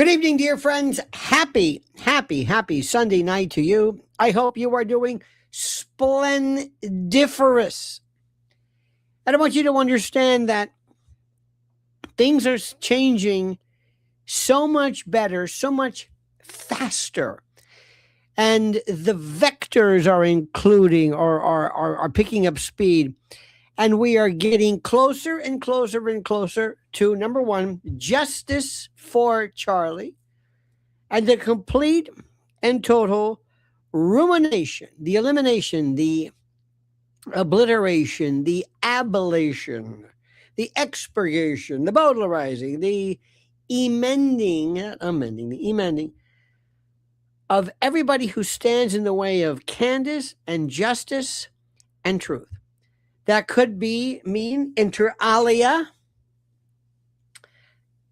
Good evening, dear friends. Happy Sunday night to you. I hope you are doing splendiferous. And I want you to understand that things are changing so much better, so much faster. And the vectors are including or are picking up speed. And we are getting closer and closer and closer to number one, justice for Charlie, and the complete and total ruination, the elimination, the obliteration, the abolation, the expurgation, the bowdlerizing, the emending of everybody who stands in the way of candace and justice and truth. That could mean inter alia,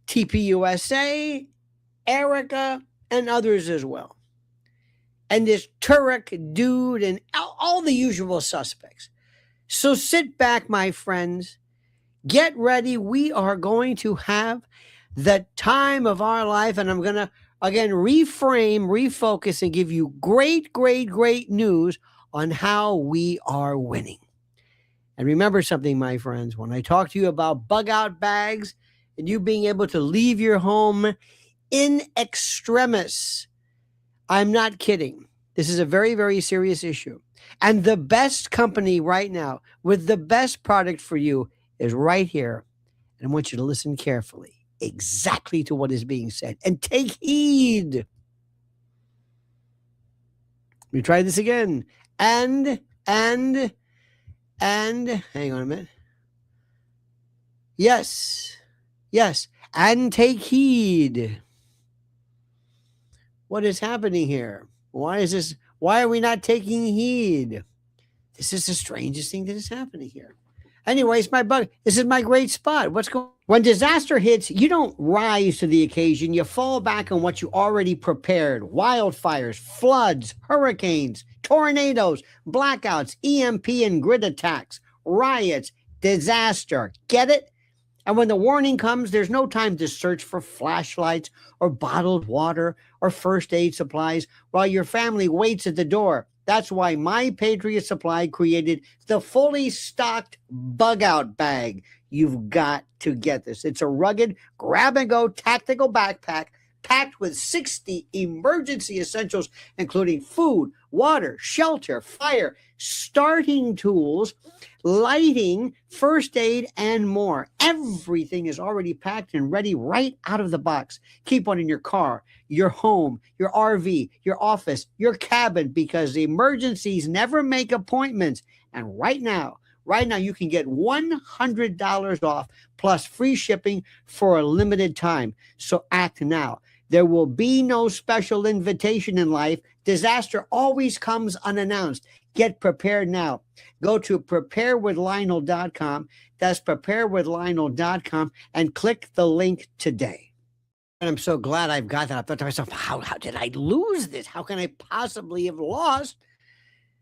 TPUSA, Erica, and others as well. And this Turek dude and all the usual suspects. So sit back, my friends. Get ready. We are going to have the time of our life. And I'm going to, again, refocus, and give you great news on how we are winning. And remember something, my friends, when I talk to you about bug out bags and you being able to leave your home in extremis, I'm not kidding. This is a very serious issue. And the best company right now with the best product for you is right here. And I want you to listen carefully, exactly to what is being said, and take heed. Let me try this again. And hang on a minute. Yes. And take heed. What is happening here? Why are we not taking heed? This is the strangest thing that is happening here. Anyways, this is my great spot. What's going on? When disaster hits, you don't rise to the occasion. You fall back on what you already prepared. Wildfires, floods, hurricanes, tornadoes, blackouts, EMP and grid attacks, riots, disaster. Get it? And when the warning comes, there's no time to search for flashlights or bottled water or first aid supplies while your family waits at the door. That's why My Patriot Supply created the fully stocked bug out bag. You've got to get this. It's a rugged, grab-and-go tactical backpack packed with 60 emergency essentials, including food, water, shelter, fire, starting tools, lighting, first aid, and more. Everything is already packed and ready right out of the box. Keep one in your car, your home, your RV, your office, your cabin, because the emergencies never make appointments. And right now, you can get $100 off plus free shipping for a limited time. So act now. There will be no special invitation in life. Disaster always comes unannounced. Get prepared now. Go to preparewithlionel.com. That's preparewithlionel.com and click the link today. And I'm so glad I've got that. I thought to myself, how did I lose this? How can I possibly have lost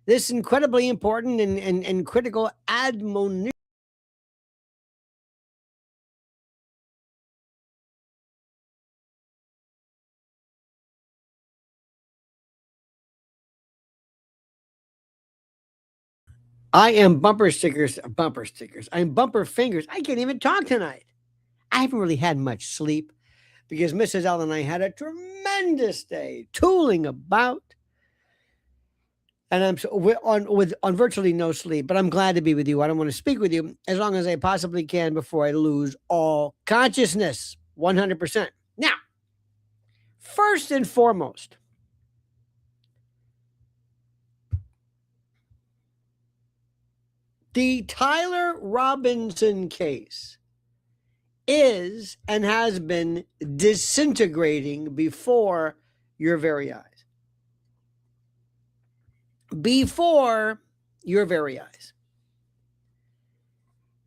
this incredibly important and critical admonition? I am bumper stickers. I'm bumper fingers. I can't even talk tonight. I haven't really had much sleep because Mrs. L and I had a tremendous day tooling about. And I'm on virtually no sleep, but I'm glad to be with you. I don't want to speak with you as long as I possibly can before I lose all consciousness, 100%. Now, first and foremost, the Tyler Robinson case is and has been disintegrating before your very eyes. Before your very eyes.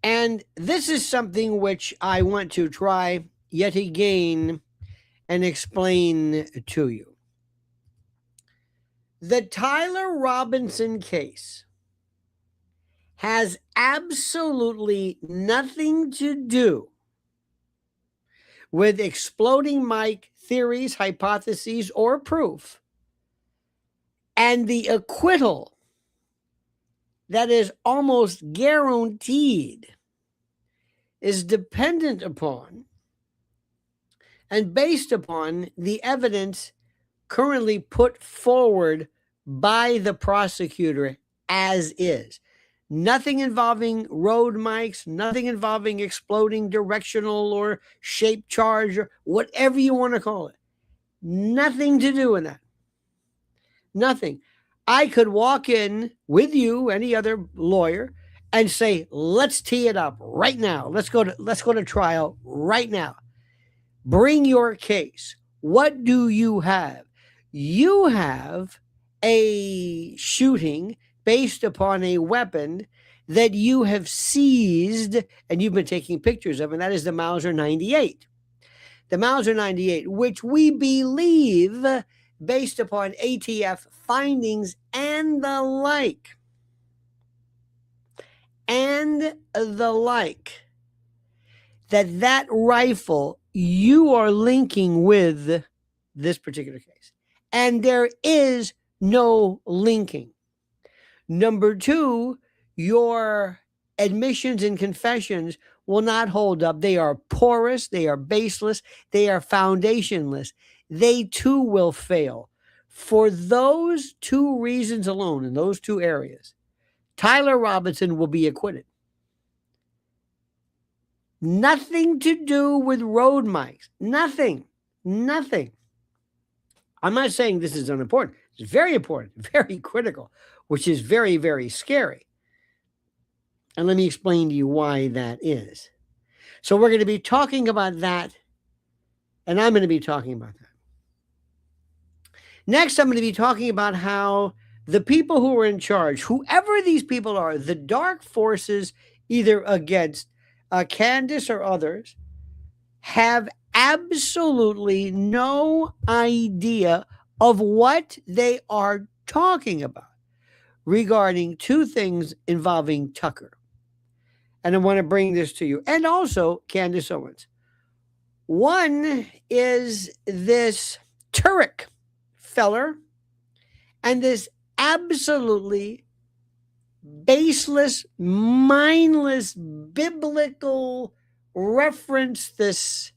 And this is something which I want to try yet again and explain to you. The Tyler Robinson case has absolutely nothing to do with exploding mic theories, hypotheses, or proof, and the acquittal that is almost guaranteed is dependent upon and based upon the evidence currently put forward by the prosecutor as is. Nothing involving road mics, nothing involving exploding directional or shaped charge or whatever you want to call it. Nothing to do with that. Nothing. I could walk in with you, any other lawyer, and say, let's tee it up right now. Let's go to trial right now. Bring your case. What do you have? You have a shooting based upon a weapon that you have seized and you've been taking pictures of, and that is the Mauser 98. The Mauser 98, which we believe, based upon ATF findings and the like, that rifle you are linking with this particular case. And there is no linking. Number two, your admissions and confessions will not hold up. They are porous, they are baseless, they are foundationless. They too will fail. For those two reasons alone, in those two areas, Tyler Robinson will be acquitted. Nothing to do with road mics. Nothing. I'm not saying this is unimportant. It's very important, very critical, which is very, very scary. And let me explain to you why that is. So we're going to be talking about that, and I'm going to be talking about that. Next, I'm going to be talking about how the people who are in charge, whoever these people are, the dark forces, either against CANDACE or others, have absolutely no idea of what they are talking about regarding two things involving Tucker. And I want to bring this to you. And also Candace Owens. One is this Turek feller and this absolutely baseless, mindless, biblical reference, this,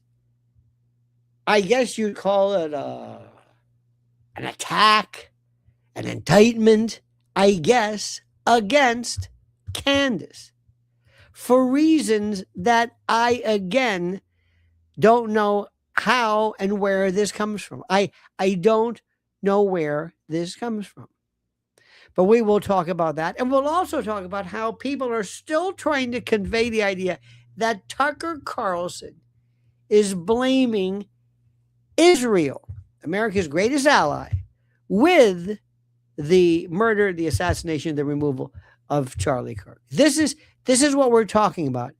I guess you'd call it an attack, an indictment, I guess, against Candace for reasons that I, again, don't know how and where this comes from. I don't know where this comes from. But we will talk about that. And we'll also talk about how people are still trying to convey the idea that Tucker Carlson is blaming Israel, America's greatest ally, with the murder, the assassination, the removal of Charlie Kirk. This is what we're talking about.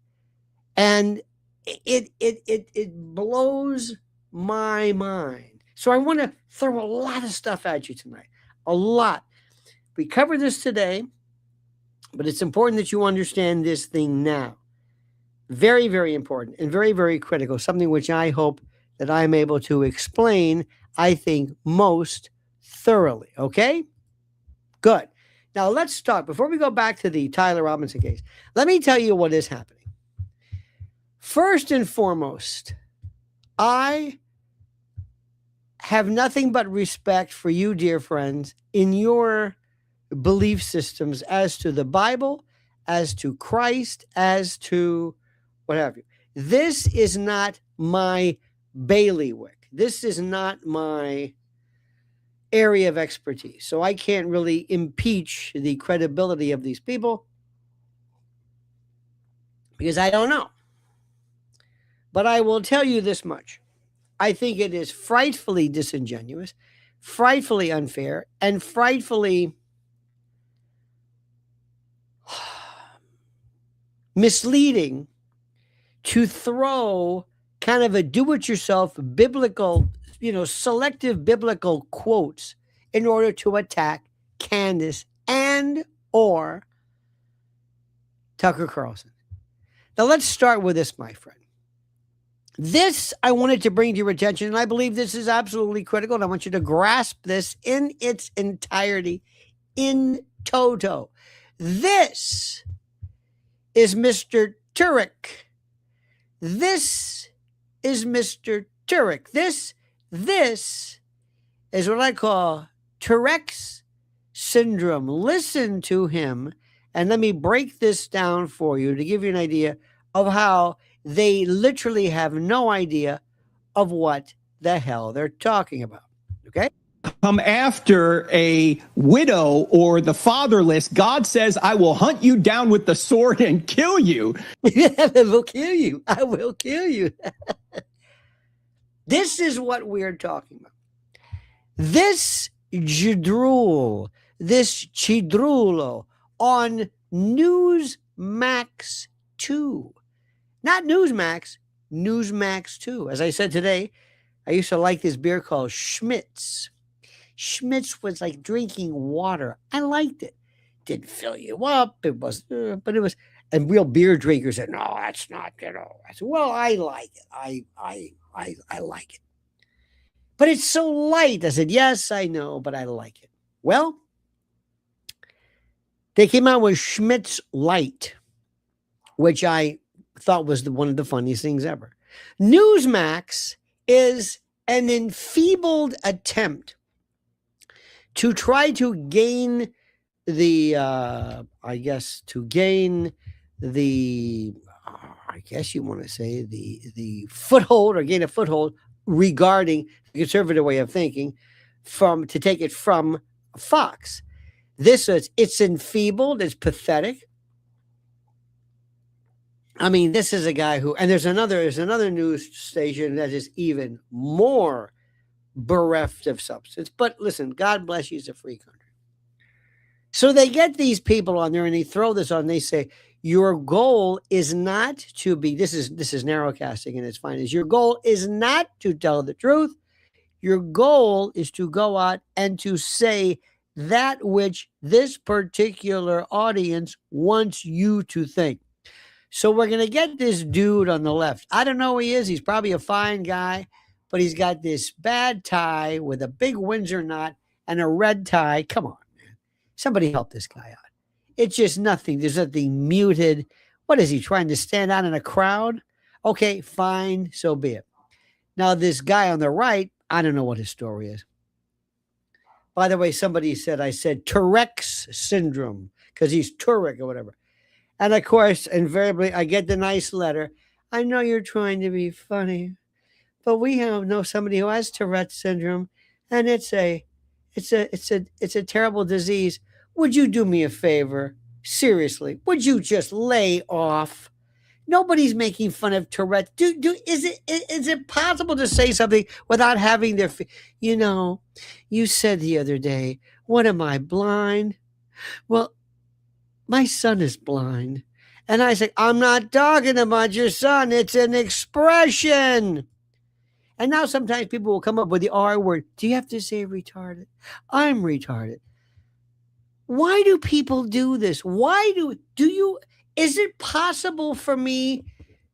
And it blows my mind. So I want to throw a lot of stuff at you tonight. A lot. We covered this today, but it's important that you understand this thing now. Very, very important and very, very critical. Something which I hope that I'm able to explain, I think, most thoroughly. Okay? Good. Now let's start. Before we go back to the Tyler Robinson case, let me tell you what is happening. First and foremost, I have nothing but respect for you, dear friends, in your belief systems as to the Bible, as to Christ, as to what have you. This is not my bailiwick. This is not my area of expertise. So I can't really impeach the credibility of these people because I don't know. But I will tell you this much. I think it is frightfully disingenuous, frightfully unfair, and frightfully misleading to throw kind of a do-it-yourself biblical, selective biblical quotes in order to attack Candace and or Tucker Carlson. Now let's start with this, my friend. This I wanted to bring to your attention, and I believe this is absolutely critical, and I want you to grasp this in its entirety, in toto. This is Mr. Turek. This is Mr. Turek. This is what I call Tourette's syndrome. Listen to him, and let me break this down for you to give you an idea of how they literally have no idea of what the hell they're talking about. Okay? Come after a widow or the fatherless, God says, I will hunt you down with the sword and kill you. I will kill you. I will kill you. This is what we're talking about. This jidrul, this chidrulo on Newsmax 2. Not Newsmax, Newsmax 2. As I said today, I used to like this beer called Schmitz. Schmitz was like drinking water. I liked it. Didn't fill you up. It was, but it was, and real beer drinkers said, no, that's not, I said, well, I like it. I like it. But it's so light. I said, yes, I know, but I like it. Well, they came out with Schmitz Light, which I thought was one of the funniest things ever. Newsmax is an enfeebled attempt to try to gain the, I guess you want to say the foothold, or gain a foothold regarding the conservative way of thinking, to take it from Fox. It's enfeebled, it's pathetic. I mean, this is a guy who, and there's another news station that is even more bereft of substance. But listen, God bless you, it's a free country. So they get these people on there and they throw this on. They say, your goal is not to be, this is narrowcasting in its finest. Your goal is not to tell the truth. Your goal is to go out and to say that which this particular audience wants you to think. So we're going to get this dude on the left. I don't know who he is. He's probably a fine guy, but he's got this bad tie with a big Windsor knot and a red tie. Come on, man. Somebody help this guy out. It's just nothing. There's nothing muted. What is he trying to stand out in a crowd? Okay, fine. So be it. Now, this guy on the right, I don't know what his story is. By the way, somebody said, I said Tourette's syndrome because he's Turek or whatever. And of course, invariably, I get the nice letter. I know you're trying to be funny, but we know somebody who has Tourette's syndrome, and it's a terrible disease. Would you do me a favor? Seriously, would you just lay off? Nobody's making fun of Tourette. Is it possible to say something without having their, you said the other day, what am I, blind? Well, my son is blind. And I said, I'm not talking about your son. It's an expression. And now sometimes people will come up with the R word. Do you have to say retarded? I'm retarded. Why do people do this? Is it possible for me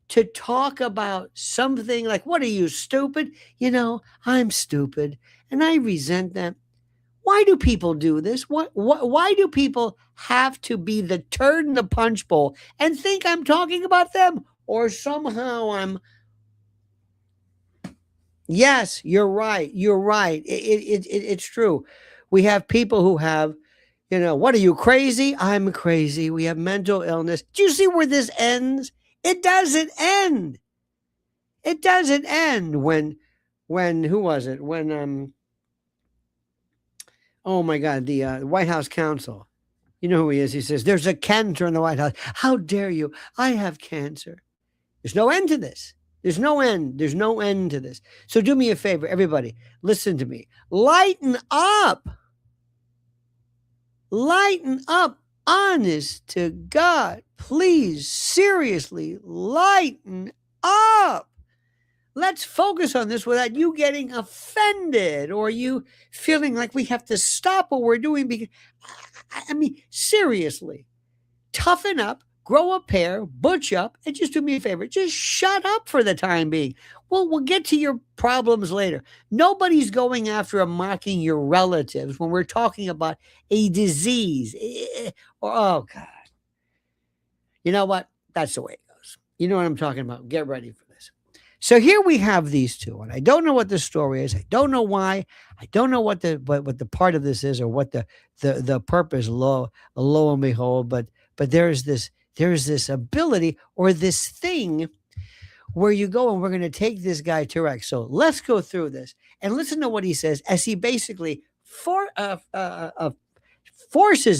to talk about something like, what are you, stupid? I'm stupid and I resent that. Why do people do this? Why do people have to be the turd in the punch bowl and think I'm talking about them? Or somehow yes, you're right. You're right. It's true. We have people who have, what are you, crazy? I'm crazy. We have mental illness. Do you see where this ends? It doesn't end. It doesn't end when who was it? When, oh my God, the White House counsel. You know who he is. He says, there's a cancer in the White House. How dare you? I have cancer. There's no end to this. There's no end. There's no end to this. So do me a favor, everybody. Listen to me. Lighten up. Lighten up. Honest to God. Please, seriously, lighten up. Let's focus on this without you getting offended or you feeling like we have to stop what we're doing. Because, seriously, toughen up, grow a pair, butch up, and just do me a favor. Just shut up for the time being. Well, we'll get to your problems later. Nobody's going after and mocking your relatives when we're talking about a disease. Oh, God. You know what? That's the way it goes. You know what I'm talking about. Get ready for this. So here we have these two, and I don't know what the story is. I don't know why. I don't know what the part of this is or what the purpose. Lo and behold, but there's this ability or this thing where you go and we're going to take this guy to wreck. So let's go through this and listen to what he says as he basically forces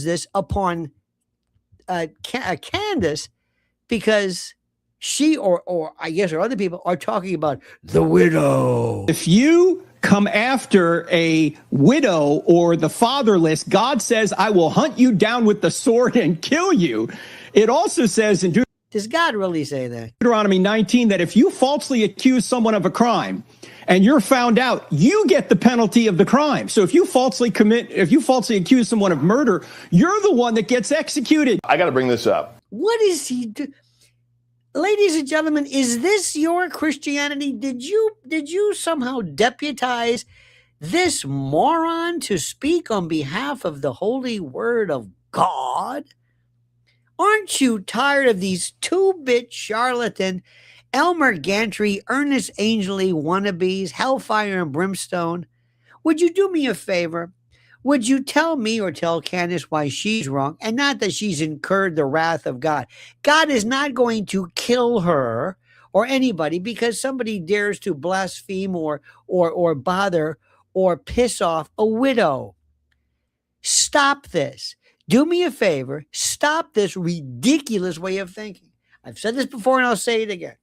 this upon Candace because she or I guess or other people are talking about the widow. If you come after a widow or the fatherless, God says, I will hunt you down with the sword and kill you. It also says in does God really say that? Deuteronomy 19 that if you falsely accuse someone of a crime and you're found out, you get the penalty of the crime. So if you falsely accuse someone of murder, you're the one that gets executed. I got to bring this up. What is he do? Ladies and gentlemen, is this your Christianity? Did you somehow deputize this moron to speak on behalf of the holy word of God? Aren't you tired of these two-bit charlatan, Elmer Gantry, Ernest Angley wannabes, hellfire and brimstone? Would you do me a favor? Would you tell me or tell Candace why she's wrong and not that she's incurred the wrath of God? God is not going to kill her or anybody because somebody dares to blaspheme or bother or piss off a widow. Stop this. Do me a favor. Stop this ridiculous way of thinking. I've said this before and I'll say it again.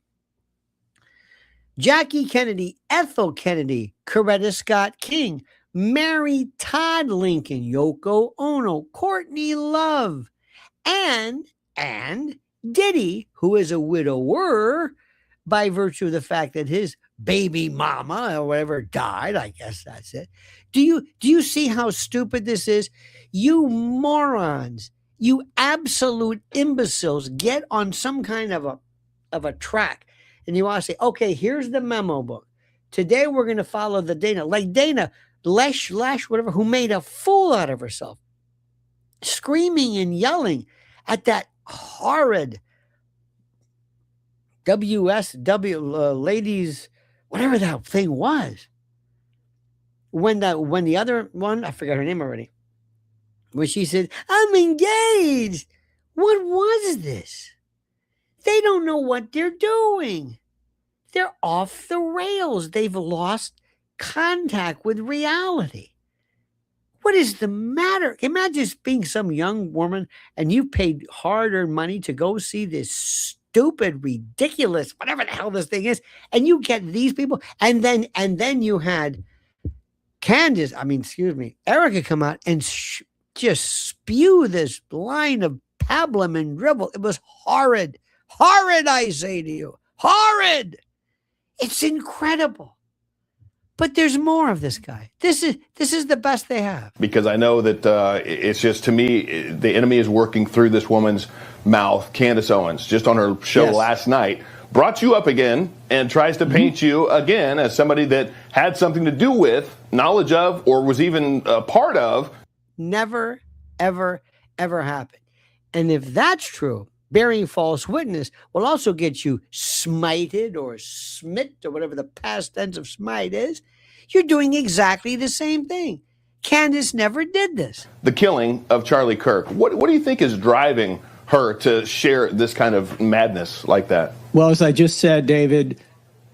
Jackie Kennedy, Ethel Kennedy, Coretta Scott King, Mary Todd Lincoln, Yoko Ono, Courtney Love, and Diddy, who is a widower by virtue of the fact that his baby mama or whatever died. I guess that's it. Do you see how stupid this is? You morons, you absolute imbeciles get on some kind of a track and you want to say, okay, here's the memo book. Today we're going to follow the Dana, like Dana Lash, whatever, who made a fool out of herself, screaming and yelling at that horrid WSW ladies, whatever that thing was. When the other one, I forgot her name already, when she said, I'm engaged. What was this? They don't know what they're doing. They're off the rails. They've lost contact with reality. What is the matter? Imagine being some young woman and you paid hard-earned money to go see this stupid, ridiculous, whatever the hell this thing is, and you get these people, and then you had Erica come out and just spew this line of pablum and dribble. It was horrid. Horrid, I say to you. Horrid. It's incredible. But there's more of this guy. This is the best they have. Because I know that it's just, to me, the enemy is working through this woman's mouth. Candace Owens, just on her show last night, brought you up again and tries to paint you again as somebody that had something to do with, knowledge of, or was even a part of. Never, ever, ever happened. And if that's true, bearing false witness will also get you smited or smit or whatever the past tense of smite is. You're doing exactly the same thing. Candace never did this. The killing of Charlie Kirk. What do you think is driving her to share this kind of madness like that? Well, as I just said, David,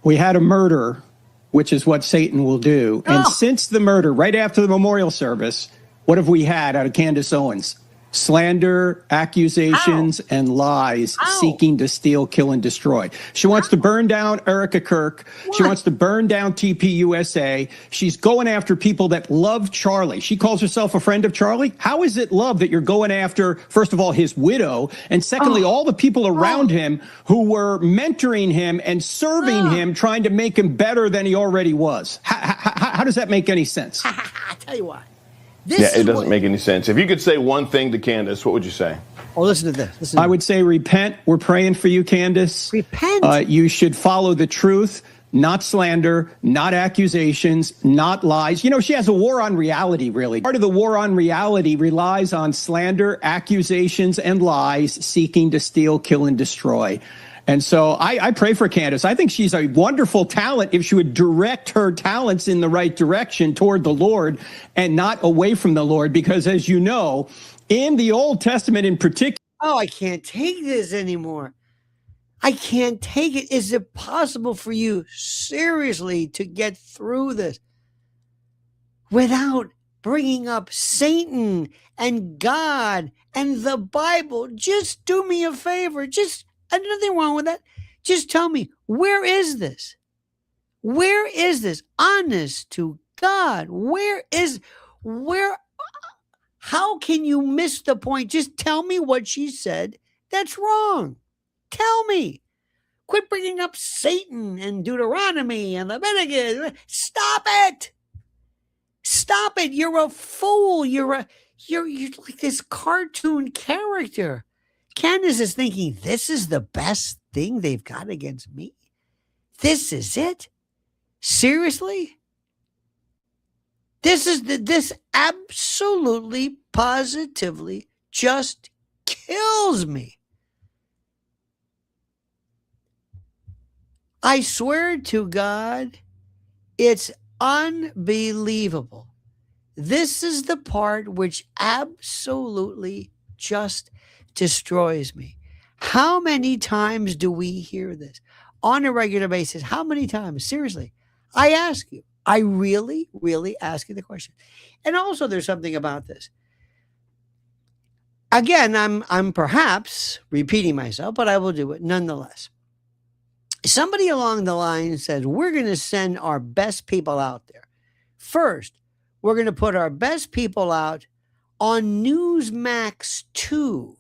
we had a murder, which is what Satan will do. And since the murder, right after the memorial service, what have we had out of Candace Owens? Slander, accusations, and lies seeking to steal, kill, and destroy. She wants to burn down Erica Kirk. What? She wants to burn down TPUSA. She's going after people that love Charlie. She calls herself a friend of Charlie. How is it love that you're going after, first of all, his widow, and secondly, all the people around him who were mentoring him and serving him, trying to make him better than he already was? How does that make any sense? I tell you what. It doesn't make any sense. If you could say one thing to Candace, what would you say? Oh, listen to this. Listen I would say repent. We're praying for you, Candace. Repent. You should follow the truth, not slander, not accusations, not lies. You know, she has a war on reality, really. Part of the war on reality relies on slander, accusations, and lies, seeking to steal, kill, and destroy. And so I pray for Candace. I think she's a wonderful talent if she would direct her talents in the right direction toward the Lord and not away from the Lord. Because as you know, in the Old Testament in particular. Oh, I can't take this anymore. I can't take it. Is it possible for you seriously to get through this without bringing up Satan and God and the Bible? Just do me a favor. Just, and nothing wrong with that. Just tell me, where is this? Where is this? Honest to God, where, how can you miss the point? Just tell me what she said that's wrong. Tell me. Quit bringing up Satan and Deuteronomy and Leviticus. Stop it. Stop it. You're a fool. You're like this cartoon character. Candace is thinking, this is the best thing they've got against me. This is it. Seriously? This absolutely, positively just kills me. I swear to God, it's unbelievable. This is the part which absolutely just destroys me. How many times do we hear this on a regular basis? How many times? Seriously, I ask you. I really, really ask you the question. And also, there's something about this. Again, I'm perhaps repeating myself, but I will do it nonetheless. Somebody along the line says, we're going to send our best people out there. First, we're going to put our best people out on Newsmax 2.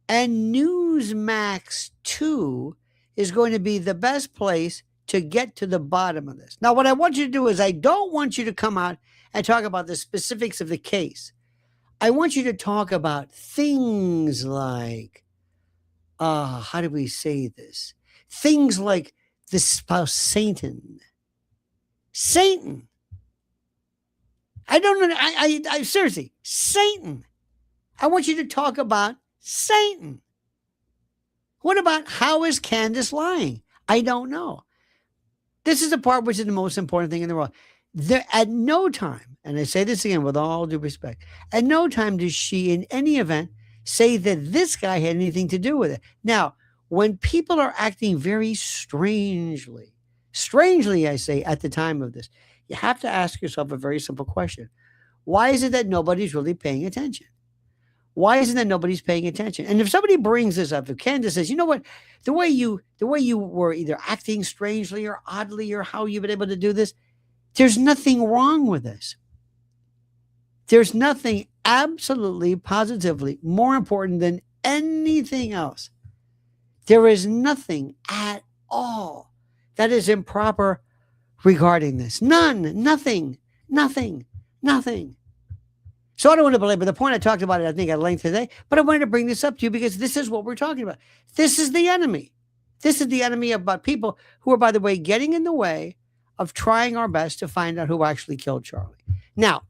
And Newsmax 2 is going to be the best place to get to the bottom of this. Now, what I want you to do is I don't want you to come out and talk about the specifics of the case. I want you to talk about things like, how do we say this? Things like the spouse Satan. Satan. I don't know. I seriously, Satan. I want you to talk about Satan. What about how is Candace lying? I don't know. This is the part which is the most important thing in the world. There, at no time, and I say this again with all due respect, at no time does she in any event say that this guy had anything to do with it. Now, when people are acting very strangely, I say at the time of this, you have to ask yourself a very simple question. Why is it that nobody's really paying attention? Why isn't that nobody's paying attention? And if somebody brings this up, if Candace says, you know what, the way you were either acting strangely or oddly or how you've been able to do this, there's nothing wrong with this. There's nothing absolutely, positively more important than anything else. There is nothing at all that is improper regarding this. Nothing. So I don't want to belabor the point. I talked about it, I think, at length today, but I wanted to bring this up to you because this is what we're talking about. This is the enemy. This is the enemy about people who are, by the way, getting in the way of trying our best to find out who actually killed Charlie. Now,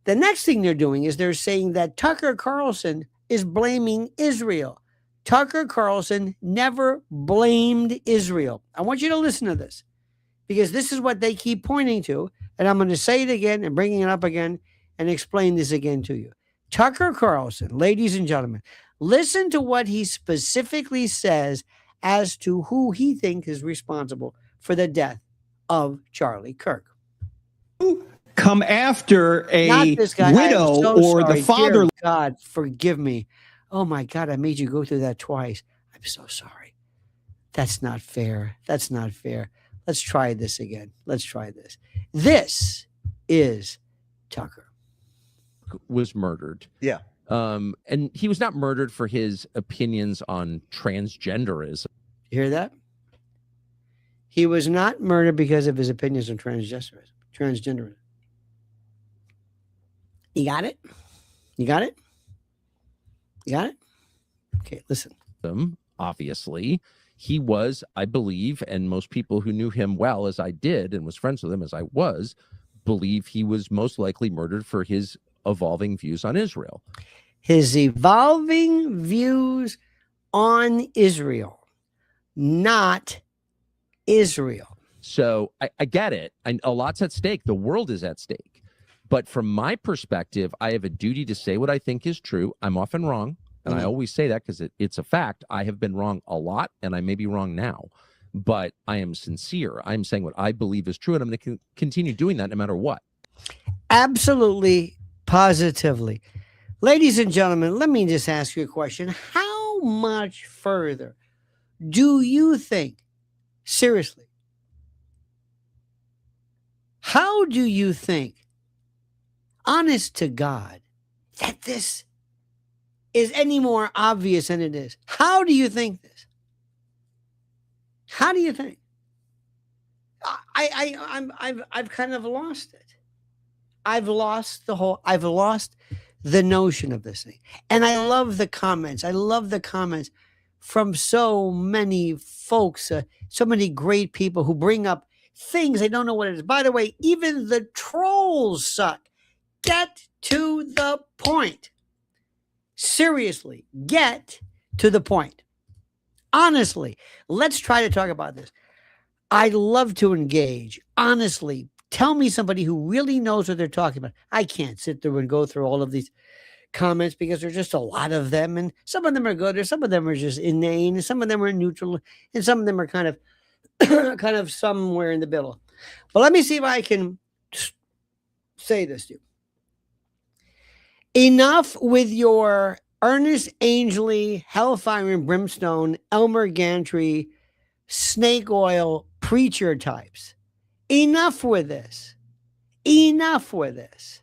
the next thing they're doing is they're saying that Tucker Carlson is blaming Israel. Tucker Carlson never blamed Israel. I want you to listen to this because this is what they keep pointing to. And I'm going to say it again and bringing it up again and explain this again to you. Tucker Carlson, ladies and gentlemen, listen to what he specifically says as to who he thinks is responsible for the death of Charlie Kirk. Come after a widow so or sorry. the father. Dear God, forgive me. Oh my God, I made you go through that twice. I'm so sorry. That's not fair. That's not fair. Let's try this again. Let's try this. This is Tucker. Was murdered. Yeah. And he was not murdered for his opinions on transgenderism. You hear that? He was not murdered because of his opinions on transgenderism. You got it? You got it? You got it? Okay, listen. Obviously, he was, I believe, and most people who knew him well as I did and was friends with him as I was, believe he was most likely murdered for his evolving views on Israel. His evolving views on Israel, not Israel. So I get it. A lot's at stake. The world is at stake. But from my perspective, I have a duty to say what I think is true. I'm often wrong. And I always say that because it's a fact. I have been wrong a lot, and I may be wrong now. But I am sincere. I'm saying what I believe is true, and I'm going to continue doing that no matter what. Absolutely, positively. Ladies and gentlemen, let me just ask you a question. How much further do you think, seriously, how do you think, honest to God, that this is any more obvious than it is? How do you think this? How do you think? I've kind of lost it. I've lost the notion of this thing. And I love the comments. I love the comments from so many folks, so many great people who bring up things they don't know what it is. By the way, even the trolls suck. Get to the point. Seriously, get to the point. Honestly, let's try to talk about this. I'd love to engage. Honestly, tell me somebody who really knows what they're talking about. I can't sit there and go through all of these comments because there's just a lot of them, and some of them are good, or some of them are just inane, and some of them are neutral, and some of them are kind of somewhere in the middle. But let me see if I can say this to you. Enough with your Ernest Angley, Hellfire and Brimstone, Elmer Gantry, snake oil preacher types. Enough with this. Enough with this.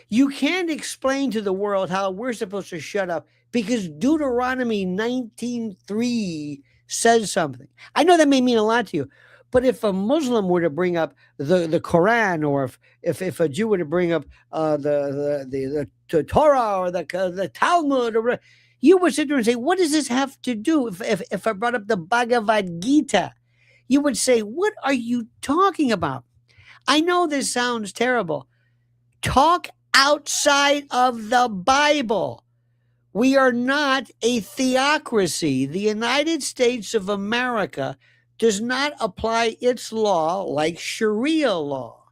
You can't explain to the world how we're supposed to shut up because Deuteronomy 19:3 says something. I know that may mean a lot to you, but if a Muslim were to bring up the Quran, or if a Jew were to bring up the Torah or the Talmud, or you would sit there and say, what does this have to do? If I brought up the Bhagavad Gita, you would say, what are you talking about? I know this sounds terrible. Talk outside of the Bible. We are not a theocracy. The United States of America does not apply its law like Sharia law.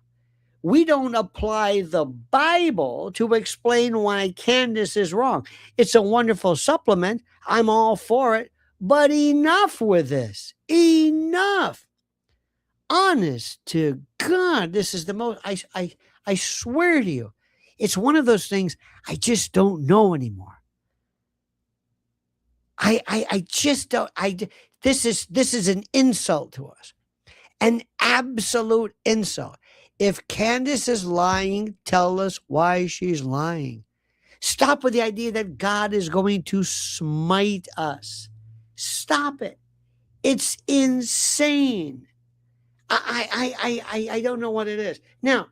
We don't apply the Bible to explain why Candace is wrong. It's a wonderful supplement. I'm all for it. But enough with this. Enough. Honest to God, this is the most, I swear to you, it's one of those things I just don't know anymore. I just don't, this is an insult to us. An absolute insult. If Candace is lying, tell us why she's lying. Stop with the idea that God is going to smite us. Stop it. It's insane. I don't know what it is. Now,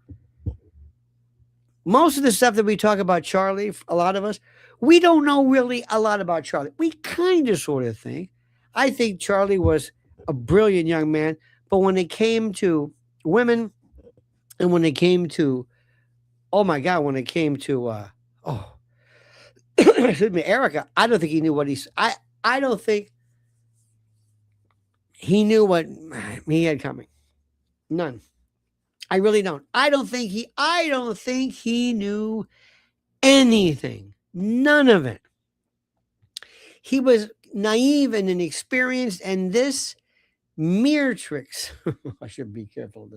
most of the stuff that we talk about Charlie, a lot of us, we don't know really a lot about Charlie. We kind of sort of think. I think Charlie was a brilliant young man, but when it came to women, and when it came to, oh my God, when it came to, excuse me, Erica, I don't think he knew what I don't think he knew what he had coming. None. I really don't. I don't think he knew anything. None of it. He was naive and inexperienced, and this mere tricks. I should be careful of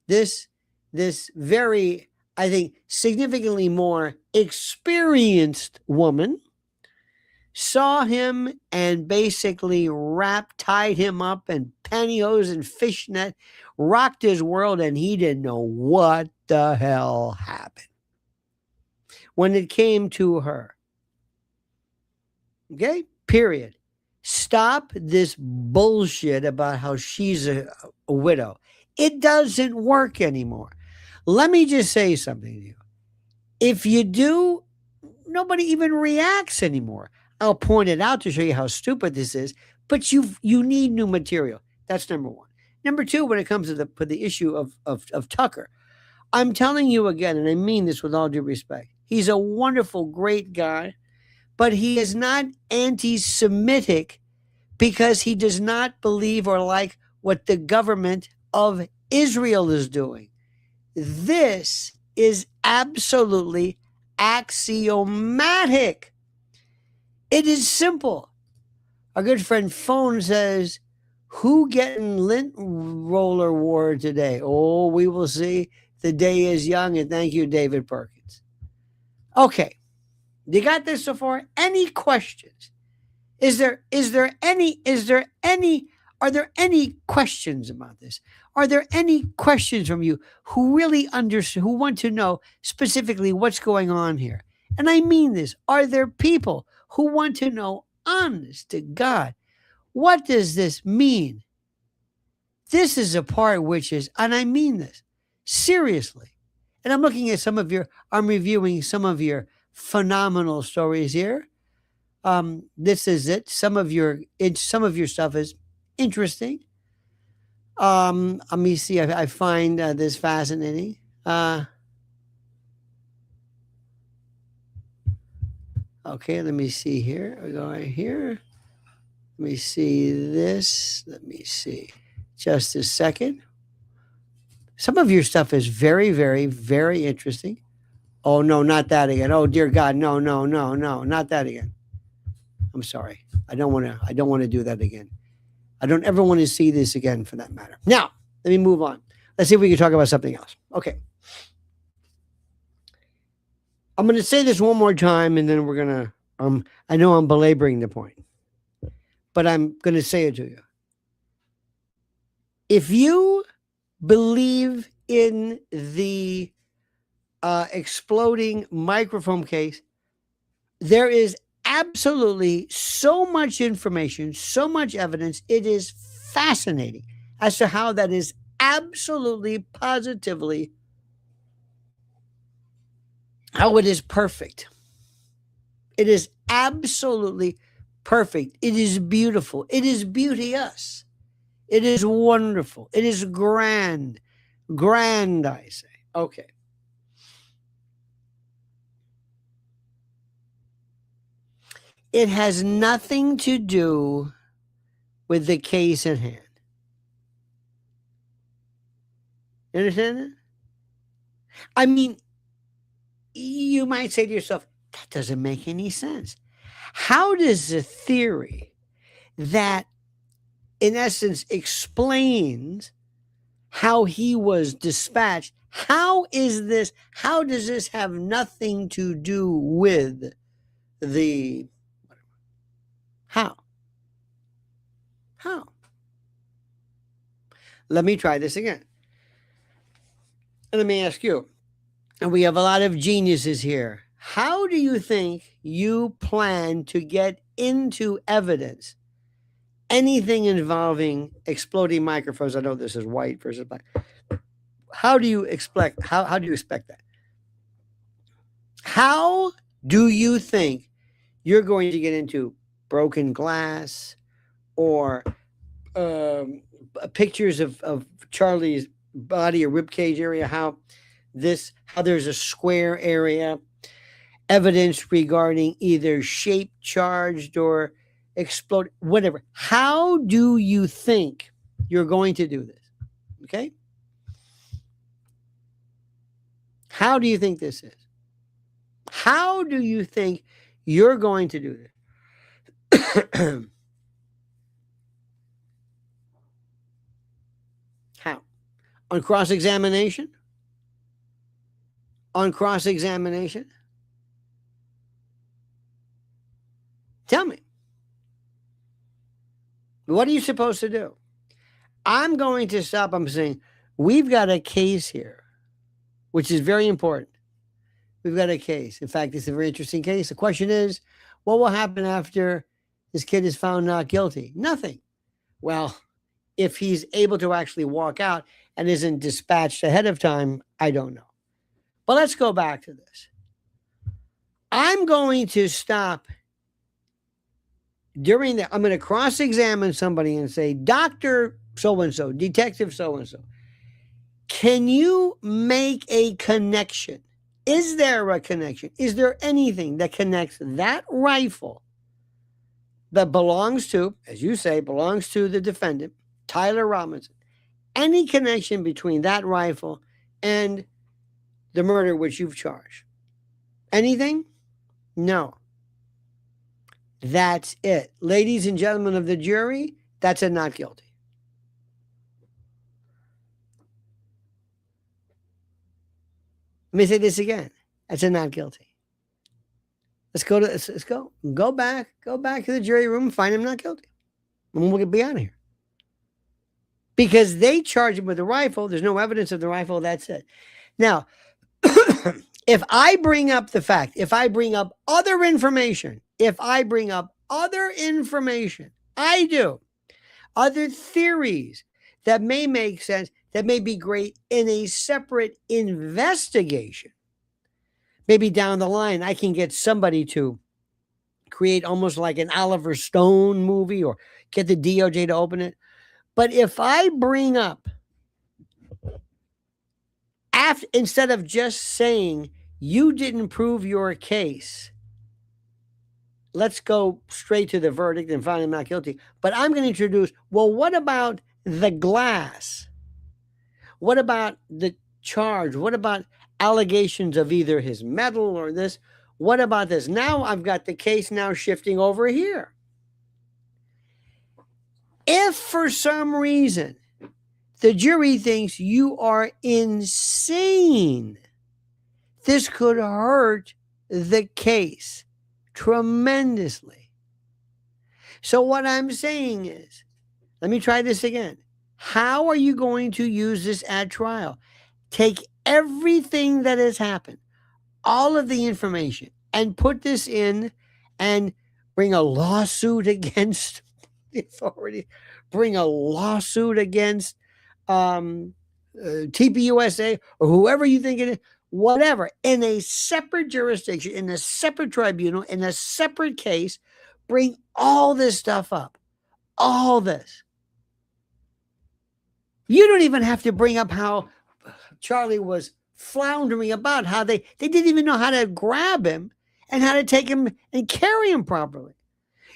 this. This very, I think, significantly more experienced woman saw him and basically tied him up in pantyhose and fishnet, rocked his world, and he didn't know what the hell happened when it came to her. Okay? Period. Stop this bullshit about how she's a widow. It doesn't work anymore. Let me just say something to you. If you do, nobody even reacts anymore. I'll point it out to show you how stupid this is, but you need new material. That's number one. Number two, when it comes to the issue of Tucker, I'm telling you again, and I mean this with all due respect, he's a wonderful, great guy, but he is not anti-Semitic because he does not believe or like what the government of Israel is doing. This is absolutely axiomatic. It is simple. Our good friend Phone says, who getting lint roller war today? Oh, we will see. The day is young, and thank you, David Perkins. Okay. You got this so far? Any questions? Are there any questions about this? Are there any questions from you who really who want to know specifically what's going on here? And I mean this. Are there people who want to know, honest to God, what does this mean? This is a part which is, and I mean this, seriously. And I'm reviewing some of your phenomenal stories here. This is it. Some of your stuff is interesting. Let me see. I find this fascinating. Okay, let me see here. We go right here. Let me see this. Let me see. Just a second. Some of your stuff is very, very, very interesting. Oh, no, not that again. Oh, dear God. No, not that again. I'm sorry. I don't want to do that again. I don't ever want to see this again for that matter. Now, let me move on. Let's see if we can talk about something else. Okay. I'm going to say this one more time, and then we're going to, I know I'm belaboring the point, but I'm going to say it to you. If you believe in the exploding microphone case, there is absolutely so much information, so much evidence. It is fascinating as to how that is absolutely, positively, how it is perfect. It is absolutely perfect. It is beautiful. It is beauteous. It is wonderful. It is grand. Grand, I say. Okay. It has nothing to do with the case at hand. You understand that? I mean, you might say to yourself, that doesn't make any sense. How does a theory that, in essence, explains how he was dispatched, how does this have nothing to do with the... How? Let me try this again. And let me ask you, and we have a lot of geniuses here. How do you think you plan to get into evidence anything involving exploding microphones? I know this is white versus black. How do you expect that? How do you think you're going to get into broken glass or pictures of Charlie's body or ribcage area, how there's a square area, evidence regarding either shape charged or explode, whatever. How do you think you're going to do this? Okay? How do you think this is? How do you think you're going to do this? How? On cross-examination? On cross-examination? Tell me. What are you supposed to do? I'm going to stop. I'm saying, we've got a case here, which is very important. We've got a case. In fact, it's a very interesting case. The question is, what will happen after this kid is found not guilty? Nothing. Well, if he's able to actually walk out and isn't dispatched ahead of time, I don't know. But let's go back to this. I'm going to stop during that, I'm going to cross-examine somebody and say, Dr. So-and-so, Detective so-and-so, can you make a connection? Is there a connection? Is there anything that connects that rifle that belongs to, as you say, belongs to the defendant, Tyler Robinson? Any connection between that rifle and the murder which you've charged? Anything? No. That's it. Ladies and gentlemen of the jury, that's a not guilty. Let me say this again. That's a not guilty. Let's go back to the jury room and find him not guilty. And we'll be out of here. Because they charge him with a rifle. There's no evidence of the rifle. That's it. Now, if I bring up the fact, if I bring up other information, I do, other theories that may make sense, that may be great in a separate investigation. Maybe down the line, I can get somebody to create almost like an Oliver Stone movie or get the DOJ to open it. But if I bring up, instead of just saying, you didn't prove your case, let's go straight to the verdict and find him not guilty. But I'm going to introduce, well, what about the glass? What about the charge? What about allegations of either his metal or this? What about this? Now I've got the case now shifting over here. If for some reason the jury thinks you are insane, this could hurt the case tremendously. So what I'm saying is, let me try this again. How are you going to use this at trial? Take everything that has happened, all of the information, and put this in and bring a lawsuit against the authorities, bring a lawsuit against TPUSA or whoever you think it is, whatever, in a separate jurisdiction, in a separate tribunal, in a separate case, bring all this stuff up. All this. You don't even have to bring up how Charlie was floundering about, how they didn't even know how to grab him and how to take him and carry him properly.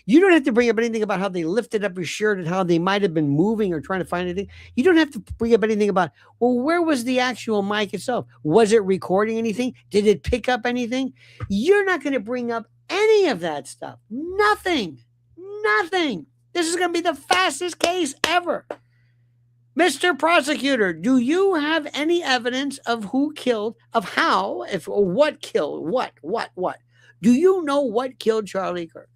You don't have to bring up anything about how they lifted up his shirt and how they might have been moving or trying to find anything. You don't have to bring up anything about, well, where was the actual mic itself? Was it recording anything? Did it pick up anything? You're not going to bring up any of that stuff. Nothing. This is going to be the fastest case ever. Mr. Prosecutor, do you have any evidence of who killed, of how, or what killed, what? Do you know what killed Charlie Kirk?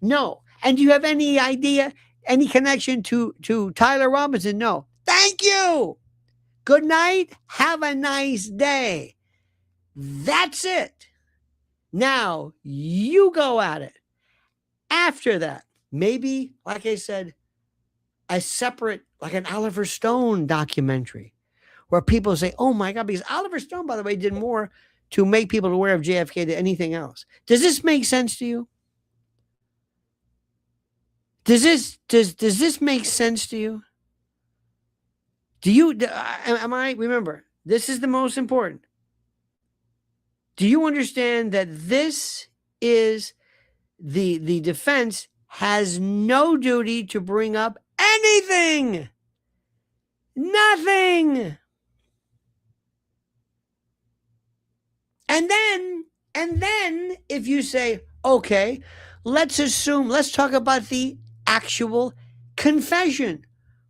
No. And do you have any idea, any connection to Tyler Robinson? No. Thank you. Good night. Have a nice day. That's it. Now you go at it. After that, maybe, like I said, a separate, like an Oliver Stone documentary where people say, oh my God, because Oliver Stone, by the way, did more to make people aware of JFK than anything else. Does this make sense to you? Does this make sense to you? Remember, this is the most important. Do you understand that this is the defense has no duty to bring up anything? Nothing. And then if you say, okay, let's talk about the actual confession.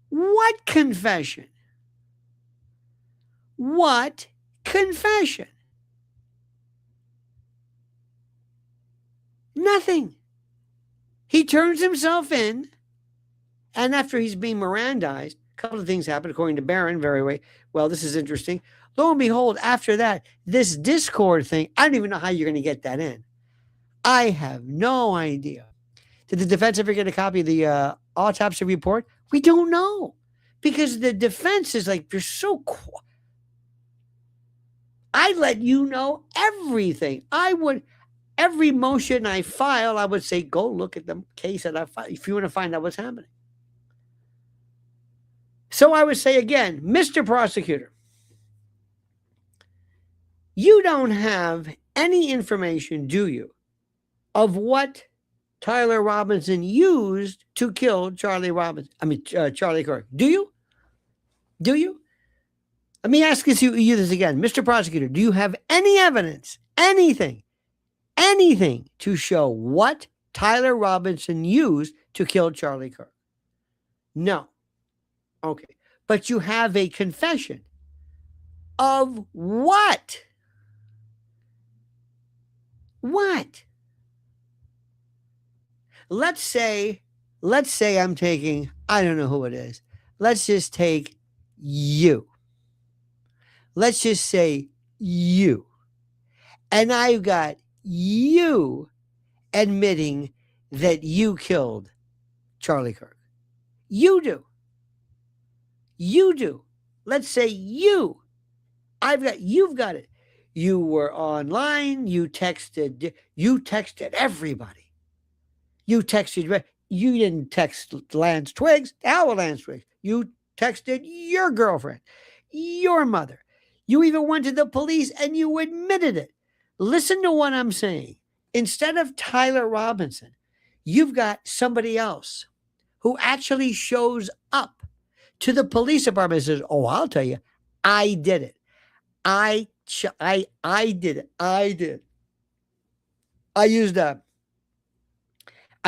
What confession? What confession? Nothing. He turns himself in, and after he's being Mirandized, a couple of things happen, according to Barron, well, this is interesting. Lo and behold, after that, this Discord thing, I don't even know how you're going to get that in. I have no idea. Did the defense ever get a copy of the autopsy report? We don't know. Because the defense is like, you're so I let you know everything. every motion I file, I would say, go look at the case that I filed if you want to find out what's happening. So I would say again, Mr. Prosecutor, you don't have any information, do you, of what Tyler Robinson used to kill Charlie Kirk? Do you? Do you? Let me ask you this again. Mr. Prosecutor, do you have any evidence, anything to show what Tyler Robinson used to kill Charlie Kirk? No. Okay. But you have a confession of what? What? Let's say I'm taking, I don't know who it is. Let's just take you. Let's just say you. And I've got you admitting that you killed Charlie Kirk. You do. You do. Let's say you. You've got it. You were online, you texted everybody. You didn't text Lance Twiggs, Lance Twiggs. You texted your girlfriend, your mother. You even went to the police and you admitted it. Listen to what I'm saying. Instead of Tyler Robinson, you've got somebody else who actually shows up to the police department and says, oh, I'll tell you, I did it. I did it. I did. I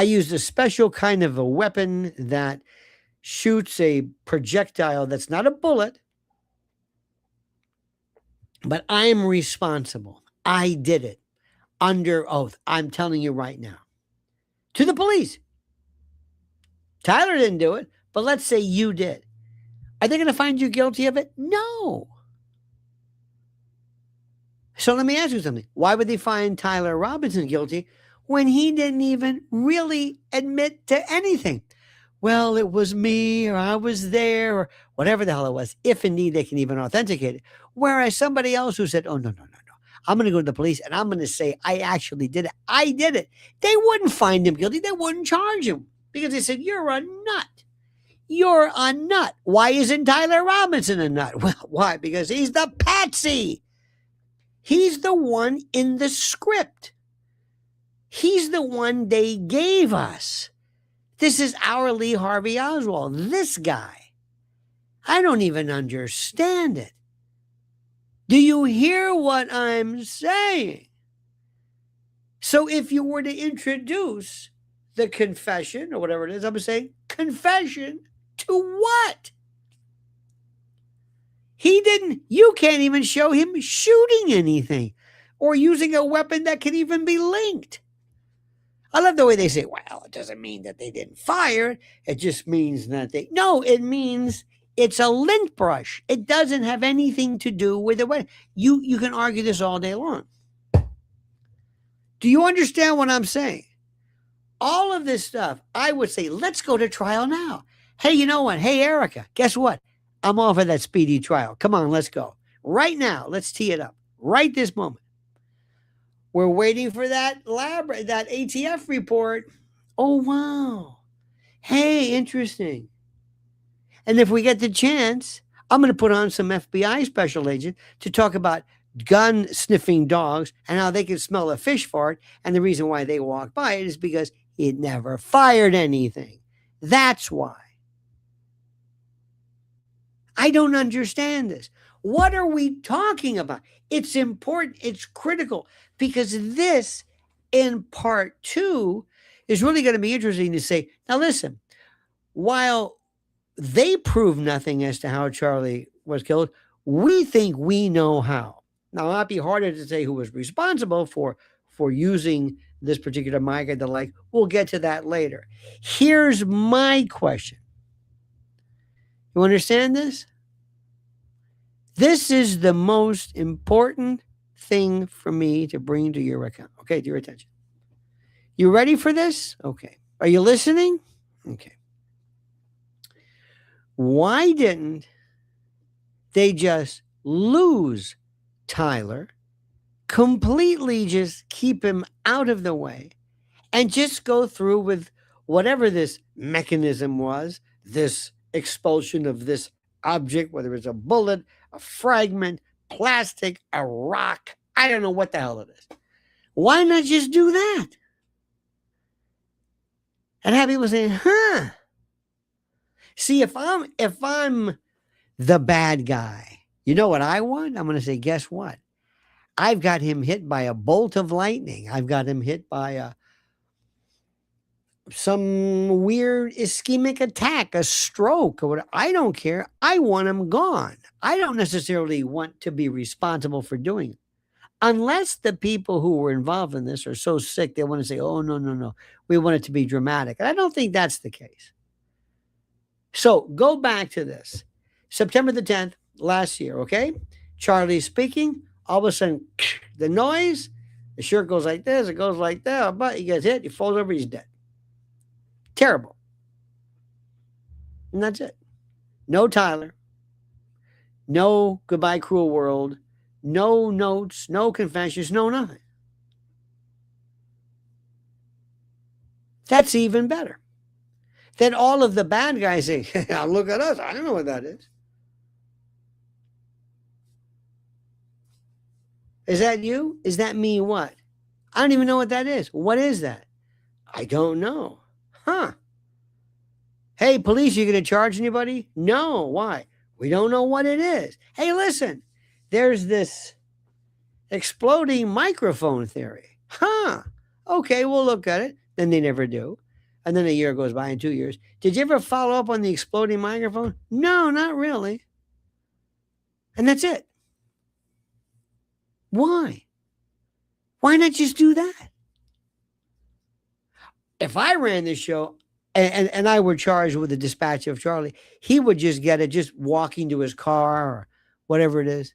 used a special kind of a weapon that shoots a projectile that's not a bullet, but I'm responsible. I did it under oath. I'm telling you right now. To the police. Tyler didn't do it, but let's say you did. Are they going to find you guilty of it? No. So let me ask you something. Why would they find Tyler Robinson guilty when he didn't even really admit to anything? Well, it was me, or I was there, or whatever the hell it was, if indeed they can even authenticate it. Whereas somebody else who said, oh, no. I'm going to go to the police and I'm going to say, I actually did it. I did it. They wouldn't find him guilty. They wouldn't charge him because they said, you're a nut. You're a nut. Why isn't Tyler Robinson a nut? Well, why? Because he's the patsy. He's the one in the script. He's the one they gave us. This is our Lee Harvey Oswald. This guy. I don't even understand it. Do you hear what I'm saying? So if you were to introduce the confession or whatever it is, I'm saying confession to what? You can't even show him shooting anything or using a weapon that can even be linked. I love the way they say, well, it doesn't mean that they didn't fire. It just means that it means it's a lint brush. It doesn't have anything to do with the weapon. You can argue this all day long. Do you understand what I'm saying? All of this stuff, I would say, let's go to trial now. Hey, you know what? Hey, Erica, guess what? I'm off of that speedy trial. Come on, let's go. Right now, let's tee it up. Right this moment. We're waiting for that ATF report. Oh, wow. Hey, interesting. And if we get the chance, I'm going to put on some FBI special agent to talk about gun sniffing dogs and how they can smell a fish fart. And the reason why they walk by it is because it never fired anything. That's why. I don't understand this. What are we talking about? It's important. It's critical because this in part 2 is really going to be interesting to say, now listen, while they prove nothing as to how Charlie was killed, we think we know how. Now, it might be harder to say who was responsible for using this particular mic and the like. We'll get to that later. Here's my question. You understand this? This is the most important thing for me to bring to your account. Okay, to your attention. You ready for this? Okay. Are you listening? Okay. Why didn't they just lose Tyler, completely just keep him out of the way and just go through with whatever this mechanism was, this expulsion of this object, whether it's a bullet, a fragment, plastic, a rock. I don't know what the hell it is. Why not just do that? And have people saying, huh? See, if I'm the bad guy, you know what I want? I'm going to say, guess what? I've got him hit by a bolt of lightning. I've got him hit by some weird ischemic attack, a stroke, or whatever. I don't care. I want him gone. I don't necessarily want to be responsible for doing it. Unless the people who were involved in this are so sick, they want to say, oh, no, no, no. We want it to be dramatic. And I don't think that's the case. So go back to this. September the 10th, last year, okay? Charlie's speaking. All of a sudden, the noise, the shirt goes like this, it goes like that, but he gets hit, he falls over, he's dead. Terrible. And that's it. No Tyler. No goodbye, cruel world. No notes, no confessions, no nothing. That's even better. Then all of the bad guys say, look at us. I don't know what that is. Is that you? Is that me? What? I don't even know what that is. What is that? I don't know. Huh. Hey, police, you going to charge anybody? No. Why? We don't know what it is. Hey, listen, there's this exploding microphone theory. Huh. Okay, we'll look at it. Then they never do. And then a year goes by and 2 years. Did you ever follow up on the exploding microphone? No, not really. And that's it. Why? Why not just do that? If I ran this show and I were charged with the dispatch of Charlie, he would just get it just walking to his car or whatever it is.